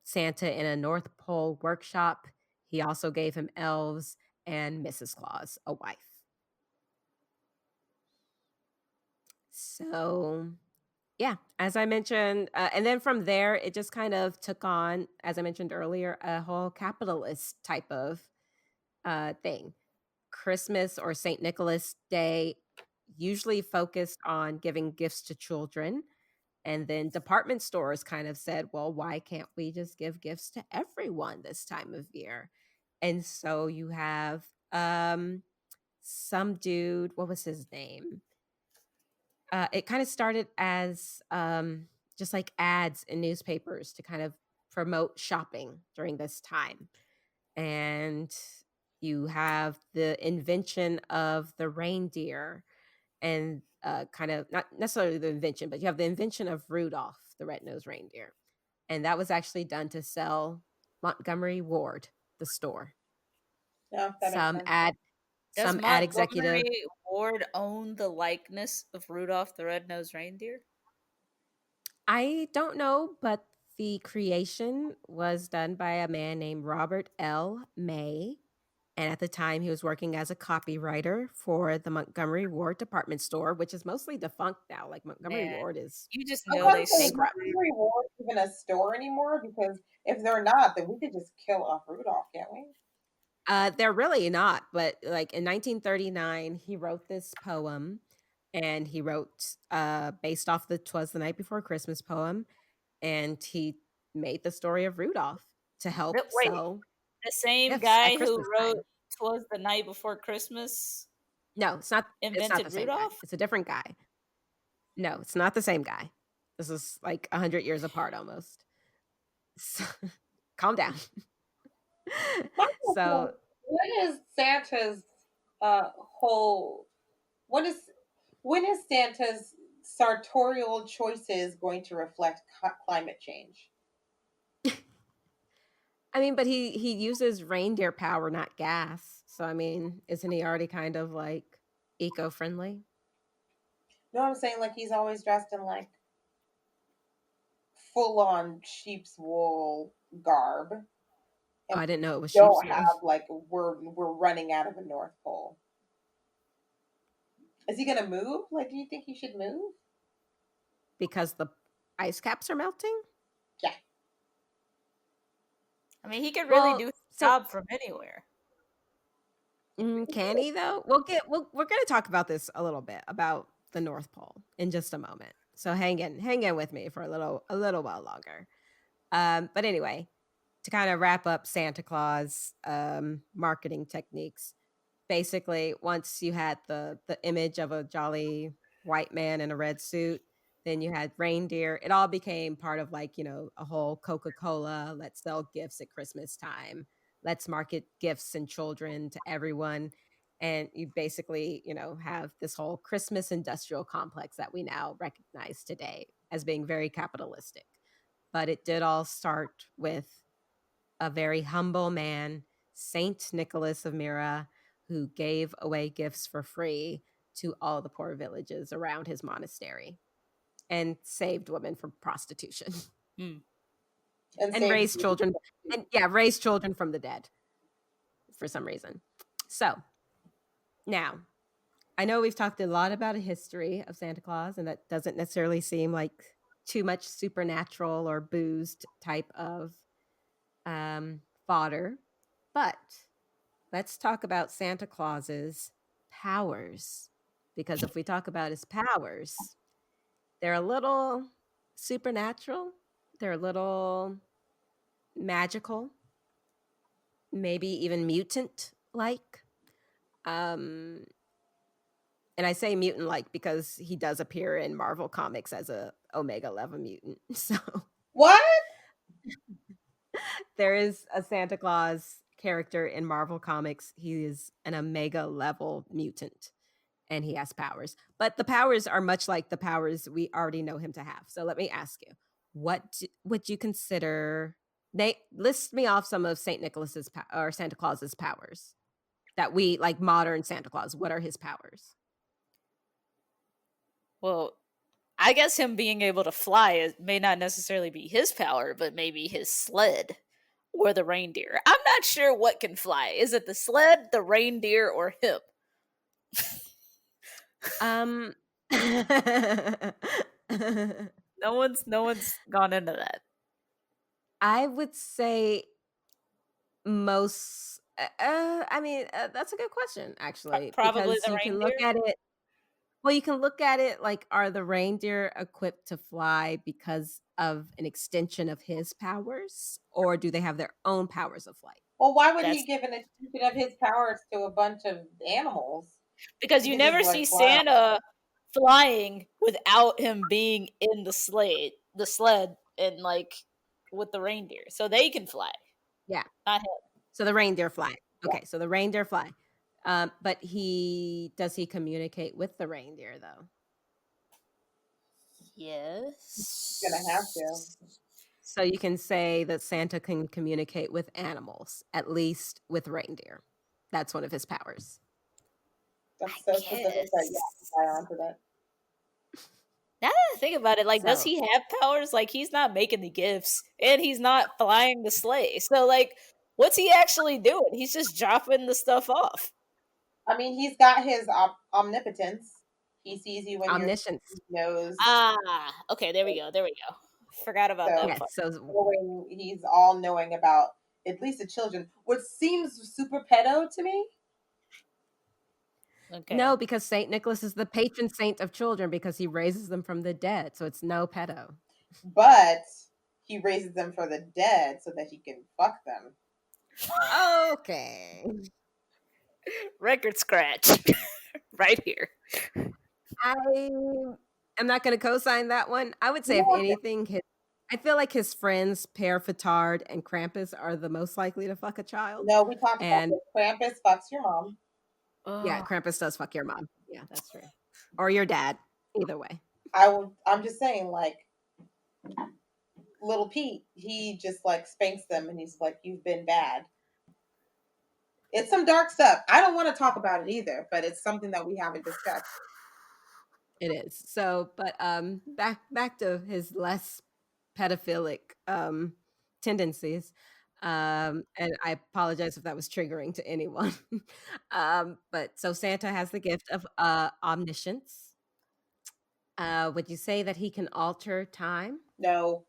Santa in a North Pole workshop. He also gave him elves and Mrs. Claus, a wife. So, yeah, as I mentioned, and then from there, it just kind of took on, as I mentioned earlier, a whole capitalist type of thing. Christmas or St. Nicholas Day usually focused on giving gifts to children. And then department stores kind of said, well, why can't we just give gifts to everyone this time of year? And so you have some dude, what was his name? It kind of started as just like ads in newspapers to kind of promote shopping during this time. And you have the invention of the reindeer and kind of not necessarily the invention, but you have the invention of Rudolph, the red-nosed reindeer. And that was actually done to sell Montgomery Ward, the store. Yeah, that makes Some sense. ad Does some ad executive. Montgomery Ward own the likeness of Rudolph the Red-Nosed Reindeer? I don't know, but the creation was done by a man named Robert L. May. And at the time, he was working as a copywriter for the Montgomery Ward department store, which is mostly defunct now. Like Montgomery Man, Ward is you just I know was they about to say, is screwed. bankrupt. Montgomery Ward even a store anymore? Because if they're not, then we could just kill off Rudolph, can't we? They're really not, but like in 1939, he wrote this poem, and he wrote based off the "Twas the Night Before Christmas" poem, and he made the story of Rudolph to help Wait, sell the same gifts at guy who Christmas wrote time. "Twas the Night Before Christmas" No, it's not. It's not the invented same guy. Rudolph? It's a different guy. No, it's not the same guy. This is like 100 years apart almost. So, calm down. My So What is Santa's whole? What is when is Santa's sartorial choices going to reflect climate change? I mean, but he uses reindeer power, not gas. So I mean, isn't he already kind of like eco-friendly? You know what I'm saying? Like he's always dressed in like full on sheep's wool garb, Oh, and I didn't know it was we sheep's don't wool have like we're running out of a North Pole. Is he gonna move? Like, do you think he should move? because the ice caps are melting. Yeah. I mean, he could really Well, do his so job from anywhere. can he though? We're going to talk about this a little bit about the North Pole in just a moment. So hang in with me for a little while longer. But anyway, to kind of wrap up Santa Claus marketing techniques, basically once you had the image of a jolly white man in a red suit, then you had reindeer. It all became part of like, a whole Coca-Cola, let's sell gifts at Christmas time. Let's market gifts and children to everyone. And you basically, have this whole Christmas industrial complex that we now recognize today as being very capitalistic. But it did all start with a very humble man, Saint Nicholas of Myra, who gave away gifts for free to all the poor villages around his monastery and saved women from prostitution Hmm. and raised children from the dead for some reason. So now I know we've talked a lot about a history of Santa Claus, and that doesn't necessarily seem like too much supernatural or boozed type of fodder, but let's talk about Santa Claus's powers. Because if we talk about his powers, they're a little supernatural, they're a little magical, maybe even mutant like. And I say mutant-like because he does appear in Marvel Comics as a Omega level mutant. So What? there is a Santa Claus character in Marvel Comics. He is an Omega level mutant and he has powers. But the powers are much like the powers we already know him to have. So let me ask you, what would you consider list me off some of St. Nicholas's or Santa Claus's powers that we like modern Santa Claus. What are his powers? Well, I guess him being able to fly may not necessarily be his power, but maybe his sled or the reindeer. I'm not sure what can fly. Is it the sled, the reindeer, or him? Um No one's gone into that. I would say most that's a good question actually Probably because the you can look reindeer. at it well you can look at it like are the reindeer equipped to fly because of an extension of his powers or do they have their own powers of flight? Well, why would That's he give an extension of his powers to a bunch of animals? because He you could just never see like fly. Santa flying without him being in the sled, and like with the reindeer, so they can fly. Yeah. Not him. So the reindeer fly. Yeah. Okay, so the reindeer fly. But does he communicate with the reindeer though? Yes. He's gonna have to. So you can say that Santa can communicate with animals, at least with reindeer. That's one of his powers. That's so specific that yeah, I onto that. Now that I think about it, like, does So- he have powers? Like, he's not making the gifts, and he's not flying the sleigh. So, like, what's he actually doing? He's just dropping the stuff off. I mean, he's got his omnipotence. He sees you when Omniscience. he knows. Okay, there we go. Forgot about that Yes, part. so He's all knowing about at least the children, which seems super pedo to me. Okay. no, because Saint Nicholas is the patron saint of children because he raises them from the dead. So it's no pedo. But he raises them for the dead so that he can fuck them. Okay. Record scratch. Right here. I'm not going to co-sign that one. I would say, if anything, I feel like his friends, Pear Fatard and Krampus, are the most likely to fuck a child. No, we talked And about this. Krampus fucks your mom. yeah, Krampus does fuck your mom. Yeah, that's true. Or your dad. Either way. I'm just saying, like, little Pete, he just like spanks them and he's like, "You've been bad." It's some dark stuff. I don't want to talk about it either, but it's something that we haven't discussed. It is. So, but back to his less pedophilic tendencies. And I apologize if that was triggering to anyone. But so Santa has the gift of omniscience. Would you say that he can alter time? No.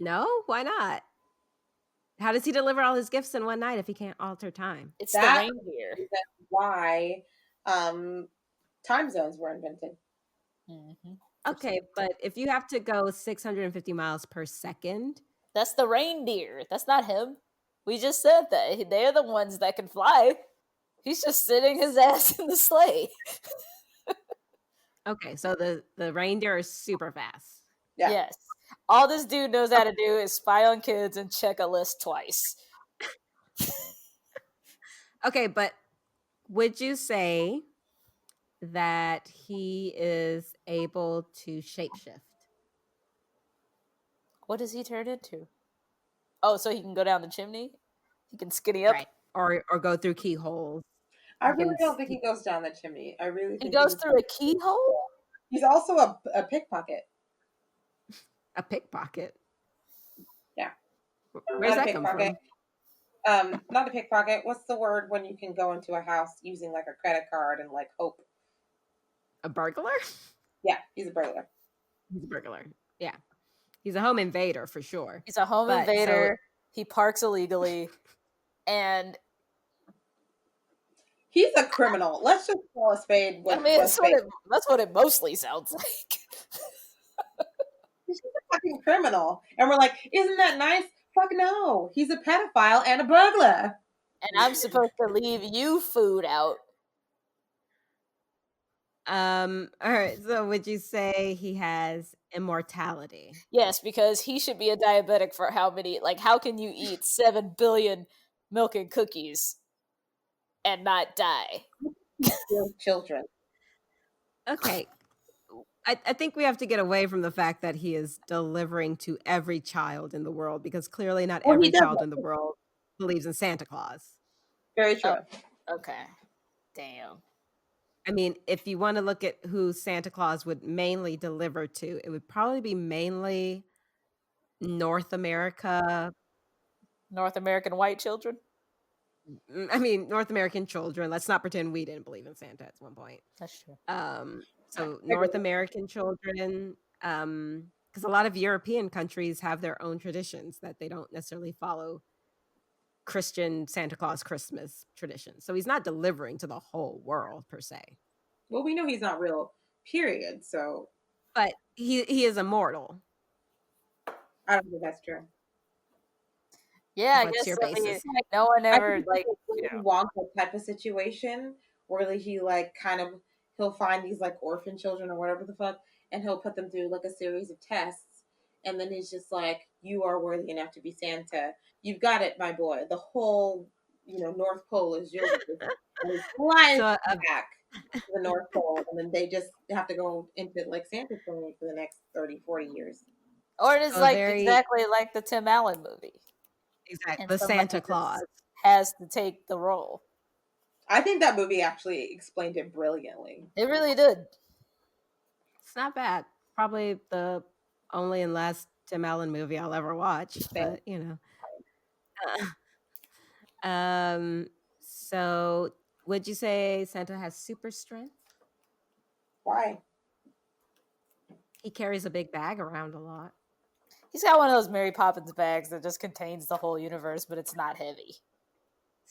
No? Why not? How does he deliver all his gifts in one night if he can't alter time? It's That- the reindeer. That's why time zones were invented. Mm-hmm. Okay, but if you have to go 650 miles per second, That's the reindeer. That's not him. We just said that. They're the ones that can fly. He's just sitting his ass in the sleigh. okay, so the reindeer is super fast. Yeah. Yes. All this dude knows how to do is spy on kids and check a list twice. Okay, but would you say that he is able to shapeshift? What does he turn into? Oh, so he can go down the chimney? He can skinny up? Right. Or go through keyholes. I really don't think he goes down the chimney. I really think He goes through a keyhole? He's also a pickpocket. A pickpocket. Yeah. Where's Not a that come from? pickpocket. Not a pickpocket. What's the word when you can go into a house using like a credit card and like hope? A burglar? Yeah, he's a burglar. He's a burglar. Yeah. He's a home invader for sure. He's a home But, invader. He parks illegally. And He's a criminal. Let's just call a spade. I mean, that's what it mostly sounds like. He's a fucking criminal. And we're like, isn't that nice? Fuck no. He's a pedophile and a burglar. And I'm supposed to leave you food out. All right. So would you say he has immortality? Yes, because he should be a diabetic for how many? Like, how can you eat 7 billion milk and cookies and not die? Children. Okay. I think we have to get away from the fact that he is delivering to every child in the world, because clearly not Well, he every does child that. in the world believes in Santa Claus. Very true. Okay. Damn. I mean, if you want to look at who Santa Claus would mainly deliver to, it would probably be mainly North America. North American white children? I mean, North American children. Let's not pretend we didn't believe in Santa at one point. That's true. So North American children, because a lot of European countries have their own traditions that they don't necessarily follow Christian Santa Claus Christmas traditions. So he's not delivering to the whole world per se. Well, we know he's not real, period. So But he is immortal. I don't think that's true. Yeah, I What's guess your I mean, basis? no one I ever think like. it's a Willy Wonka type of situation where he like kind of he'll find these like orphan children or whatever the fuck, and he'll put them through like a series of tests, and then he's just like, "You are worthy enough to be Santa. You've got it, my boy. The whole North Pole is yours." And he flies So back to the North Pole, and then they just have to go into like Santa's training for the next 30, 40 years. Or it is So like very- exactly like the Tim Allen movie. exactly And the somebody Santa just Claus. has to take the role. I think that movie actually explained it brilliantly. It really did. It's not bad. Probably the only and last Tim Allen movie I'll ever watch, but so would you say Santa has super strength? Why? He carries a big bag around a lot. He's got one of those Mary Poppins bags that just contains the whole universe, but it's not heavy.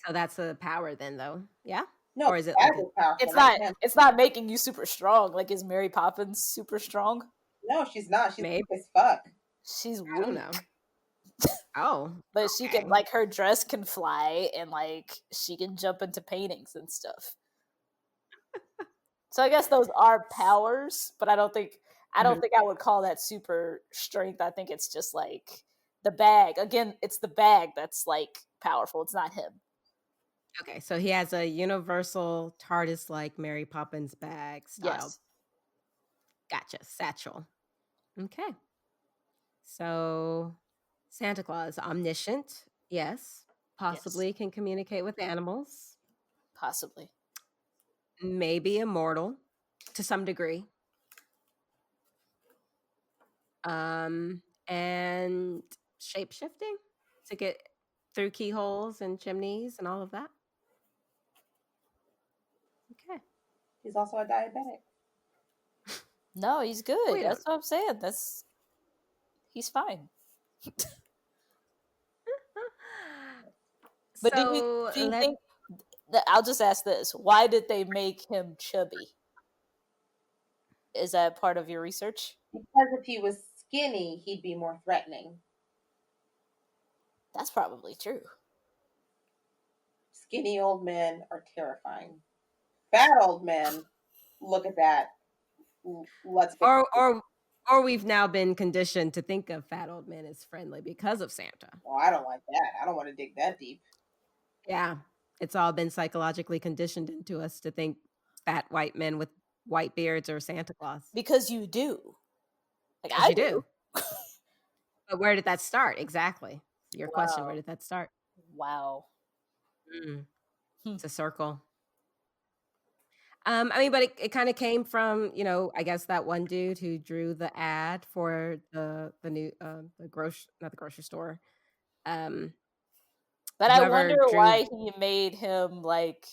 So that's a power then, though. Yeah? No, Or is it that like is powerful. It's not. It's not making you super strong. Like, is Mary Poppins super strong? No, she's not. She's Maybe. weak as fuck. She's I don't weak. know. Oh. But she can, like, her dress can fly, and like she can jump into paintings and stuff. So I guess those are powers, but I don't think I would call that super strength. I think it's just like the bag. Again, it's the bag that's like powerful. It's not him. Okay, so he has a universal TARDIS-like Mary Poppins bag style. Yes. Gotcha. Satchel. Okay. So Santa Claus, omniscient. Yes. Possibly can communicate with animals. Possibly. Maybe immortal to some degree. And shape-shifting to get through keyholes and chimneys and all of that. Okay. He's also a diabetic. No, he's good. Wait That's what I'm saying. He's fine. But do you think that, I'll just ask this: why did they make him chubby? Is that part of your research? Because if he was skinny, he'd be more threatening. That's probably true. Skinny old men are terrifying. Fat old men, look at that. Let's or we've now been conditioned to think of fat old men as friendly because of Santa. Oh, I don't like that. I don't want to dig that deep. Yeah, it's all been psychologically conditioned into us to think fat white men with white beards are Santa Claus. Because you do. Like I do. But where did that start? Exactly. Your question, where did that start? Wow. It's a circle. I mean, but it kind of came from, I guess that one dude who drew the ad for the new not the grocery store. But I wonder why he made him like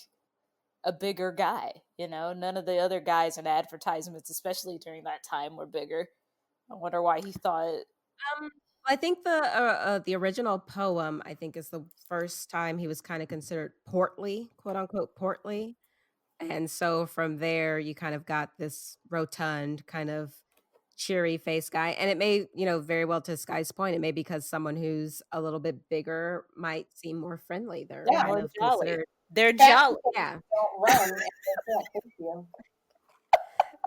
a bigger guy. None of the other guys in advertisements, especially during that time, were bigger. I wonder why he thought. I think the original poem, I think, is the first time he was kind of considered portly, quote unquote portly. And so from there, you kind of got this rotund, kind of cheery face guy. And it may, very well to Sky's point, it may be because someone who's a little bit bigger might seem more friendly. They're Yeah, kind more of jolly. considered. They're Fat jolly. people Yeah. don't run and they can't chase you.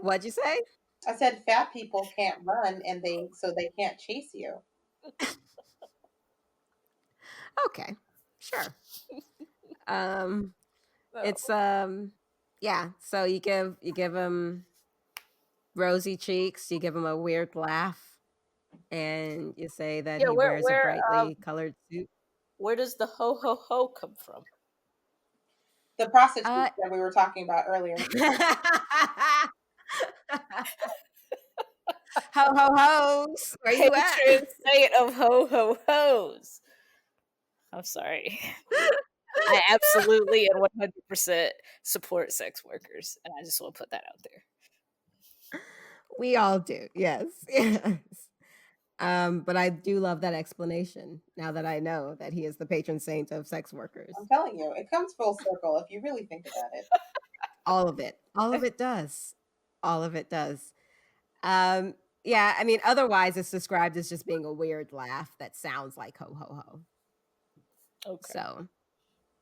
What'd you say? I said fat people can't run and they can't chase you. Okay, sure. Um, So, it's yeah. So you give him rosy cheeks, you give him a weird laugh, and you say that yeah, he wears a brightly colored suit. where does the ho ho ho come from? The prostitutes that we were talking about earlier. Ho ho hos, where you at? Patron saint of ho ho hos. I'm sorry. I absolutely and 100% support sex workers, and I just want to put that out there. We all do, yes. Yes. But I do love that explanation now that I know that he is the patron saint of sex workers. I'm telling you, it comes full circle if you really think about it. All of it. All of it does. All of it does. Yeah, I mean, otherwise it's described as just being a weird laugh that sounds like ho ho ho. Okay. So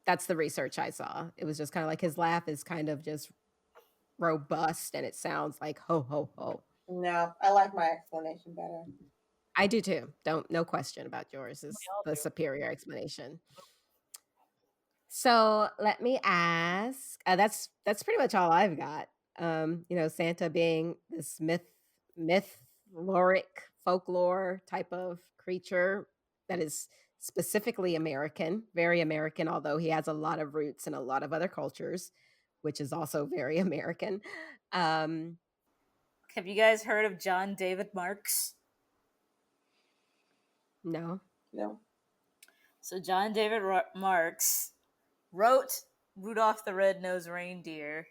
that's the research I saw. It was just kind of like his laugh is kind of just robust and it sounds like ho ho ho. No, I like my explanation better. I do too. No question about yours is the superior explanation. So let me ask. That's pretty much all I've got. Santa being this folklore type of creature that is specifically American, very American, although he has a lot of roots in a lot of other cultures, which is also very American. Have you guys heard of John David Marks? No. So John David Marks wrote Rudolph the Red-Nosed Reindeer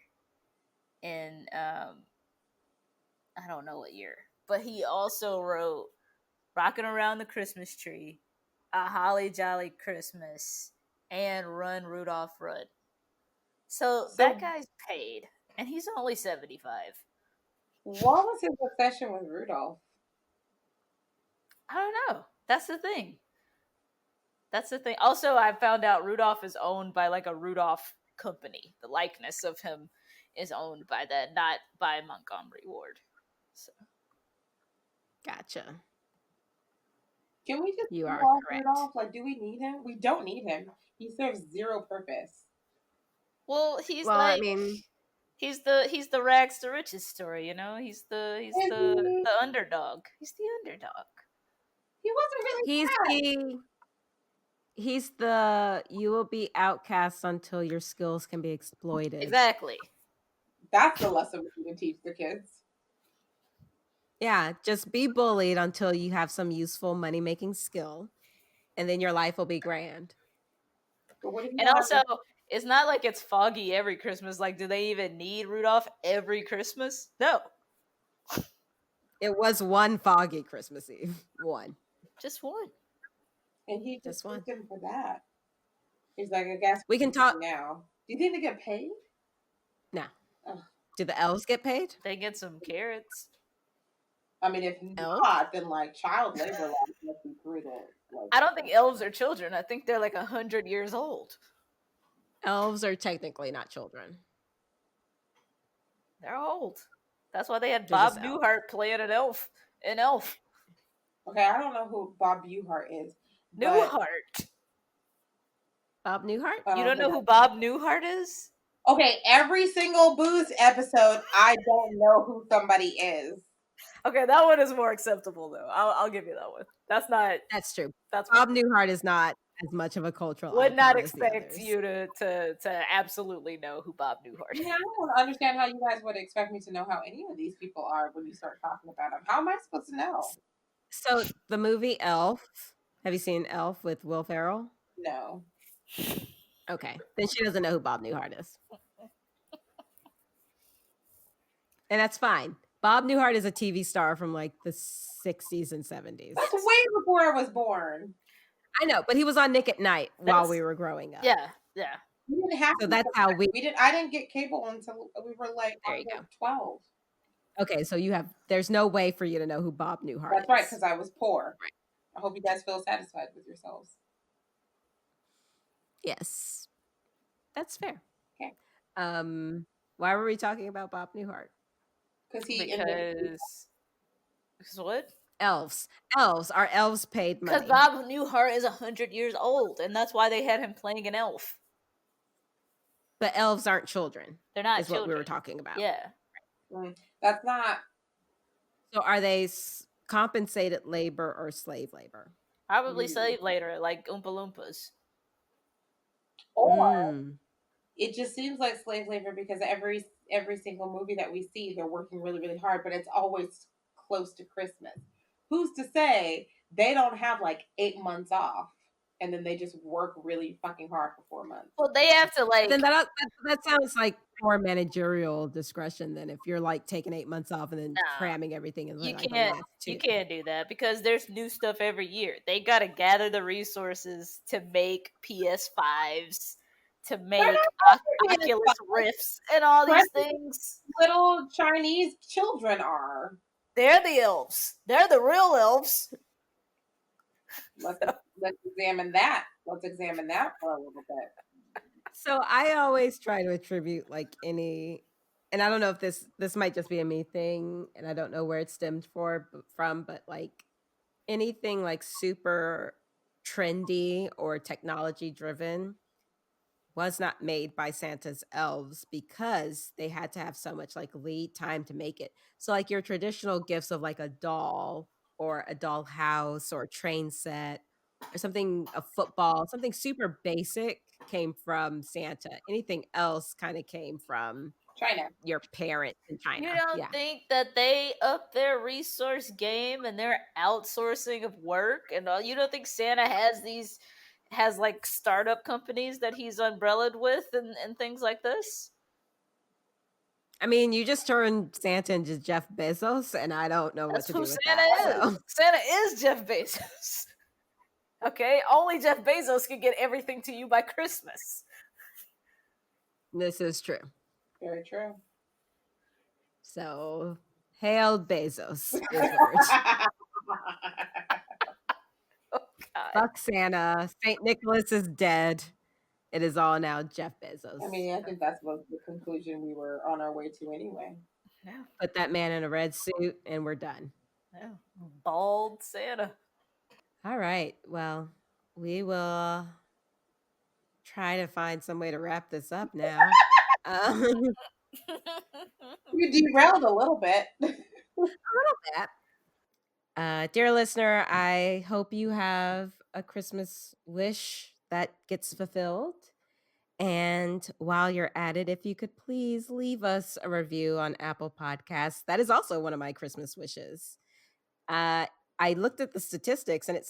in I don't know what year, but he also wrote Rockin' Around the Christmas Tree, A Holly Jolly Christmas, and Run Rudolph Run. So that guy's paid, and he's only 75. What was his obsession with Rudolph? I don't know. That's the thing. Also, I found out Rudolph is owned by like a Rudolph company. The likeness of him is owned by that, not by Montgomery Ward. So, Gotcha. Can we just You are correct. Rudolph? Like, do we need him? We don't need him. He serves zero purpose. Well, he's the rags to riches story, He's the underdog. He's the underdog. He wasn't really He's the you will be outcast until your skills can be exploited. Exactly. That's the lesson we can teach the kids. Yeah, just be bullied until you have some useful money-making skill, and then your life will be grand. And also, it's not like it's foggy every Christmas. Like, do they even need Rudolph every Christmas? No. It was one foggy Christmas Eve. One. Just one. And he just won him for that. He's like, I guess we can talk now. Do you think they get paid? No. Do the elves get paid? They get some carrots. I mean, if not, then like child labor laws must be brutal. Like, I don't think elves are children. I think they're like 100 years old. Elves are technically not children. They're old. That's why they had Bob Newhart playing an elf. Okay, I don't know who Bob Newhart is. Newhart. Bob Newhart? You don't know who Bob Newhart is? Okay, every single Boosed episode, I don't know who somebody is. Okay, that one is more acceptable though. I'll give you that one. That's true. Bob Newhart is not as much of a cultural. Would not expect you to absolutely know who Bob Newhart is. Yeah, I don't understand how you guys would expect me to know how any of these people are when you start talking about them. How am I supposed to know? So the movie Elf. Have you seen Elf with Will Ferrell? No. Okay, then she doesn't know who Bob Newhart is. And that's fine. Bob Newhart is a TV star from like the 60s and 70s. That's way before I was born. I know, but he was on Nick at Night while we were growing up. Yeah. So that's how I didn't get cable until we were like 12. Okay, so there's no way for you to know who Bob Newhart That's is. right, because I was poor. I hope you guys feel satisfied with yourselves. Yes, that's fair. Okay. Why were we talking about Bob Newhart? Because he invented Because what? Elves. Our elves paid Because money. Bob Newhart is 100 years old, and that's why they had him playing an elf. But elves aren't children. They're not is children. what we were talking about. Yeah. That's not. So are they compensated labor or slave labor? Probably slave labor, like Oompa Loompas. Or it just seems like slave labor because every single movie that we see, they're working really, really hard, but it's always close to Christmas. Who's to say they don't have like 8 months off and then they just work really fucking hard for 4 months? Well, they have to like. Then that sounds like more managerial discretion than if you're like taking 8 months off and then cramming everything in. You like can't. You can't do that because there's new stuff every year. They got to gather the resources to make PS5s, to make Oculus Rifts, and all these things. Little Chinese children are. They're the elves. They're the real elves. Let's examine that. Let's examine that for a little bit. So I always try to attribute like any, and I don't know if this might just be a me thing, and I don't know where it stemmed from, but like anything like super trendy or technology driven was not made by Santa's elves because they had to have so much like lead time to make it. So like your traditional gifts of like a doll or a doll house or a train set or something, a football, something super basic came from Santa. Anything else kind of came from China. Your parents in China. You don't think that they up their resource game and their outsourcing of work and all? You don't think Santa has like startup companies that he's umbrellaed with and things like this? I mean, you just turned Santa into Jeff Bezos, and I don't know what to do with Santa that. is. Santa is Jeff Bezos. Okay, only Jeff Bezos can get everything to you by Christmas. This is true. Very true. So, hail Bezos is words. Oh, God. Fuck Santa. St. Nicholas is dead. It is all now Jeff Bezos. I mean, I think that's the conclusion we were on our way to anyway. Yeah. Put that man in a red suit and we're done. Yeah. Bald Santa. All right. Well, we will try to find some way to wrap this up now. You derailed a little bit. A little bit. Dear listener, I hope you have a Christmas wish that gets fulfilled. And while you're at it, if you could please leave us a review on Apple Podcasts. That is also one of my Christmas wishes. I looked at the statistics and it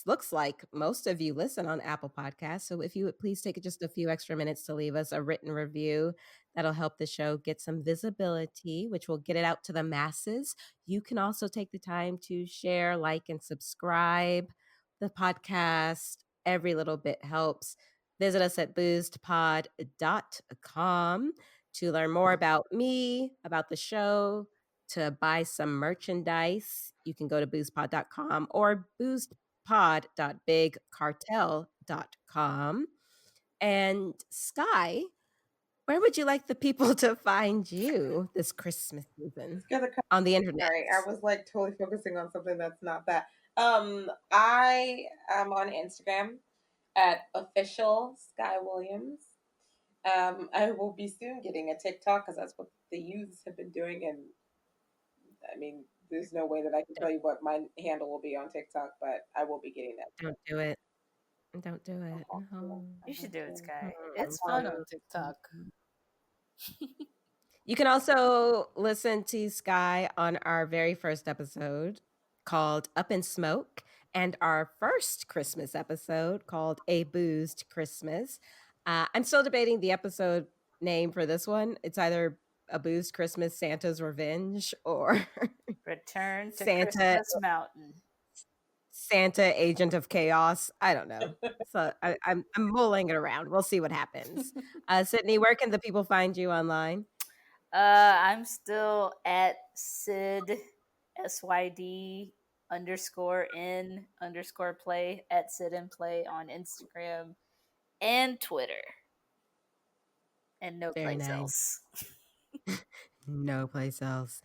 looks like most of you listen on Apple Podcasts. So if you would please take just a few extra minutes to leave us a written review, that'll help the show get some visibility, which will get it out to the masses. You can also take the time to share, like, and subscribe the podcast. Every little bit helps. Visit us at boostpod.com to learn more about me, about the show, to buy some merchandise. You can go to boostpod.com or boostpod.bigcartel.com. And Sky, where would you like the people to find you this Christmas season on the internet? Sorry, I was like totally focusing on something that's not that. I am on Instagram at official Sky Williams. I will be soon getting a TikTok because that's what the youths have been doing, and I mean, there's no way that I can tell you what my handle will be on TikTok, but I will be getting that. Don't do it. Don't do it. No. You should do it, Sky. It's fun on TikTok. You can also listen to Sky on our very first episode called Up in Smoke and our first Christmas episode called A Boosed Christmas. I'm still debating the episode name for this one. It's either A Boosed Christmas, Santa's Revenge, or Return to Santa, Christmas Mountain. Santa, Agent of Chaos. I don't know. So I'm mulling it around. We'll see what happens. Sydney, where can the people find you online? I'm still at Sid SYD _N_play at Sid and Play on Instagram and Twitter. And no Very place nice. else. No place else.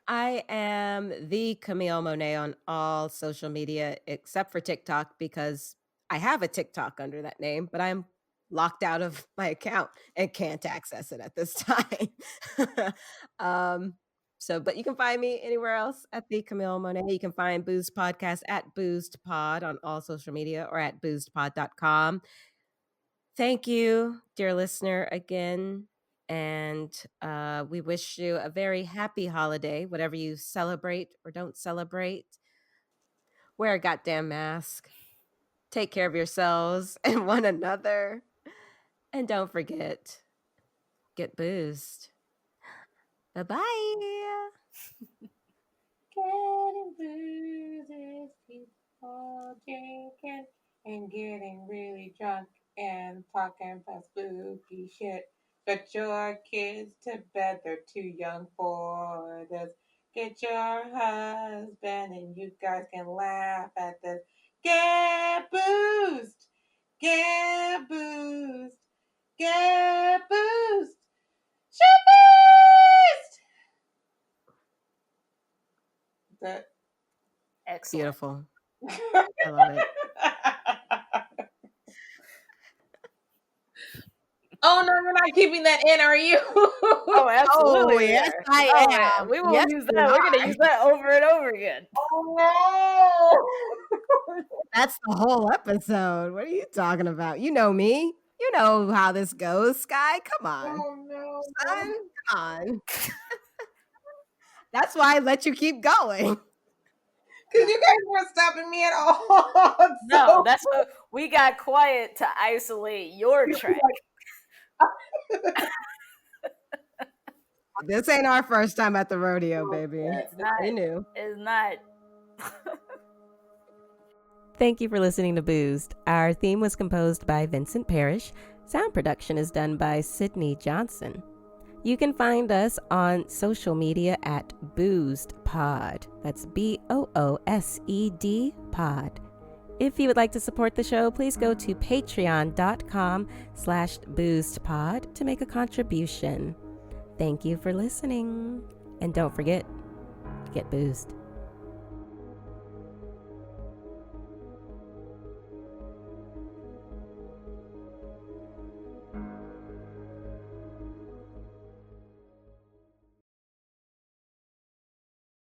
I am the Camille Monae on all social media except for TikTok because I have a TikTok under that name, but I'm locked out of my account and can't access it at this time. um, but you can find me anywhere else at the Camille Monae. You can find Boosed Podcast at Boosed Pod on all social media or at boozedpod.com. Thank you, dear listener, again. And we wish you a very happy holiday, whatever you celebrate or don't celebrate. Wear a goddamn mask. Take care of yourselves and one another. And don't forget, get boozed. Bye-bye. Getting boozed is people drinking and getting really drunk and talking about spooky shit. Put your kids to bed, they're too young for this. Get your husband and you guys can laugh at this. Get boozed! Get boozed! Get boozed! Shoot boozed! That Excellent. Beautiful. I love it. Oh no, you're not keeping that in, are you? Oh, absolutely. Oh, yes, I yeah. am. We will Yes, use you that. We're are. gonna use that over and over again. Oh no. That's the whole episode. What are you talking about? You know me. You know how this goes, Sky. Come on. Oh no. Son, come on. That's why I let you keep going. Because you guys weren't stopping me at all. No, that's what we got quiet to isolate your track. This ain't our first time at the rodeo, baby. It's not. We knew. It's not. Thank you for listening to Boosed. Our theme was composed by Vincent Parish. Sound production is done by Sydney Johnson. You can find us on social media at Boosed Pod. That's BOOSED Pod. If you would like to support the show, please go to patreon.com/boostpod to make a contribution. Thank you for listening. And don't forget, get boozed.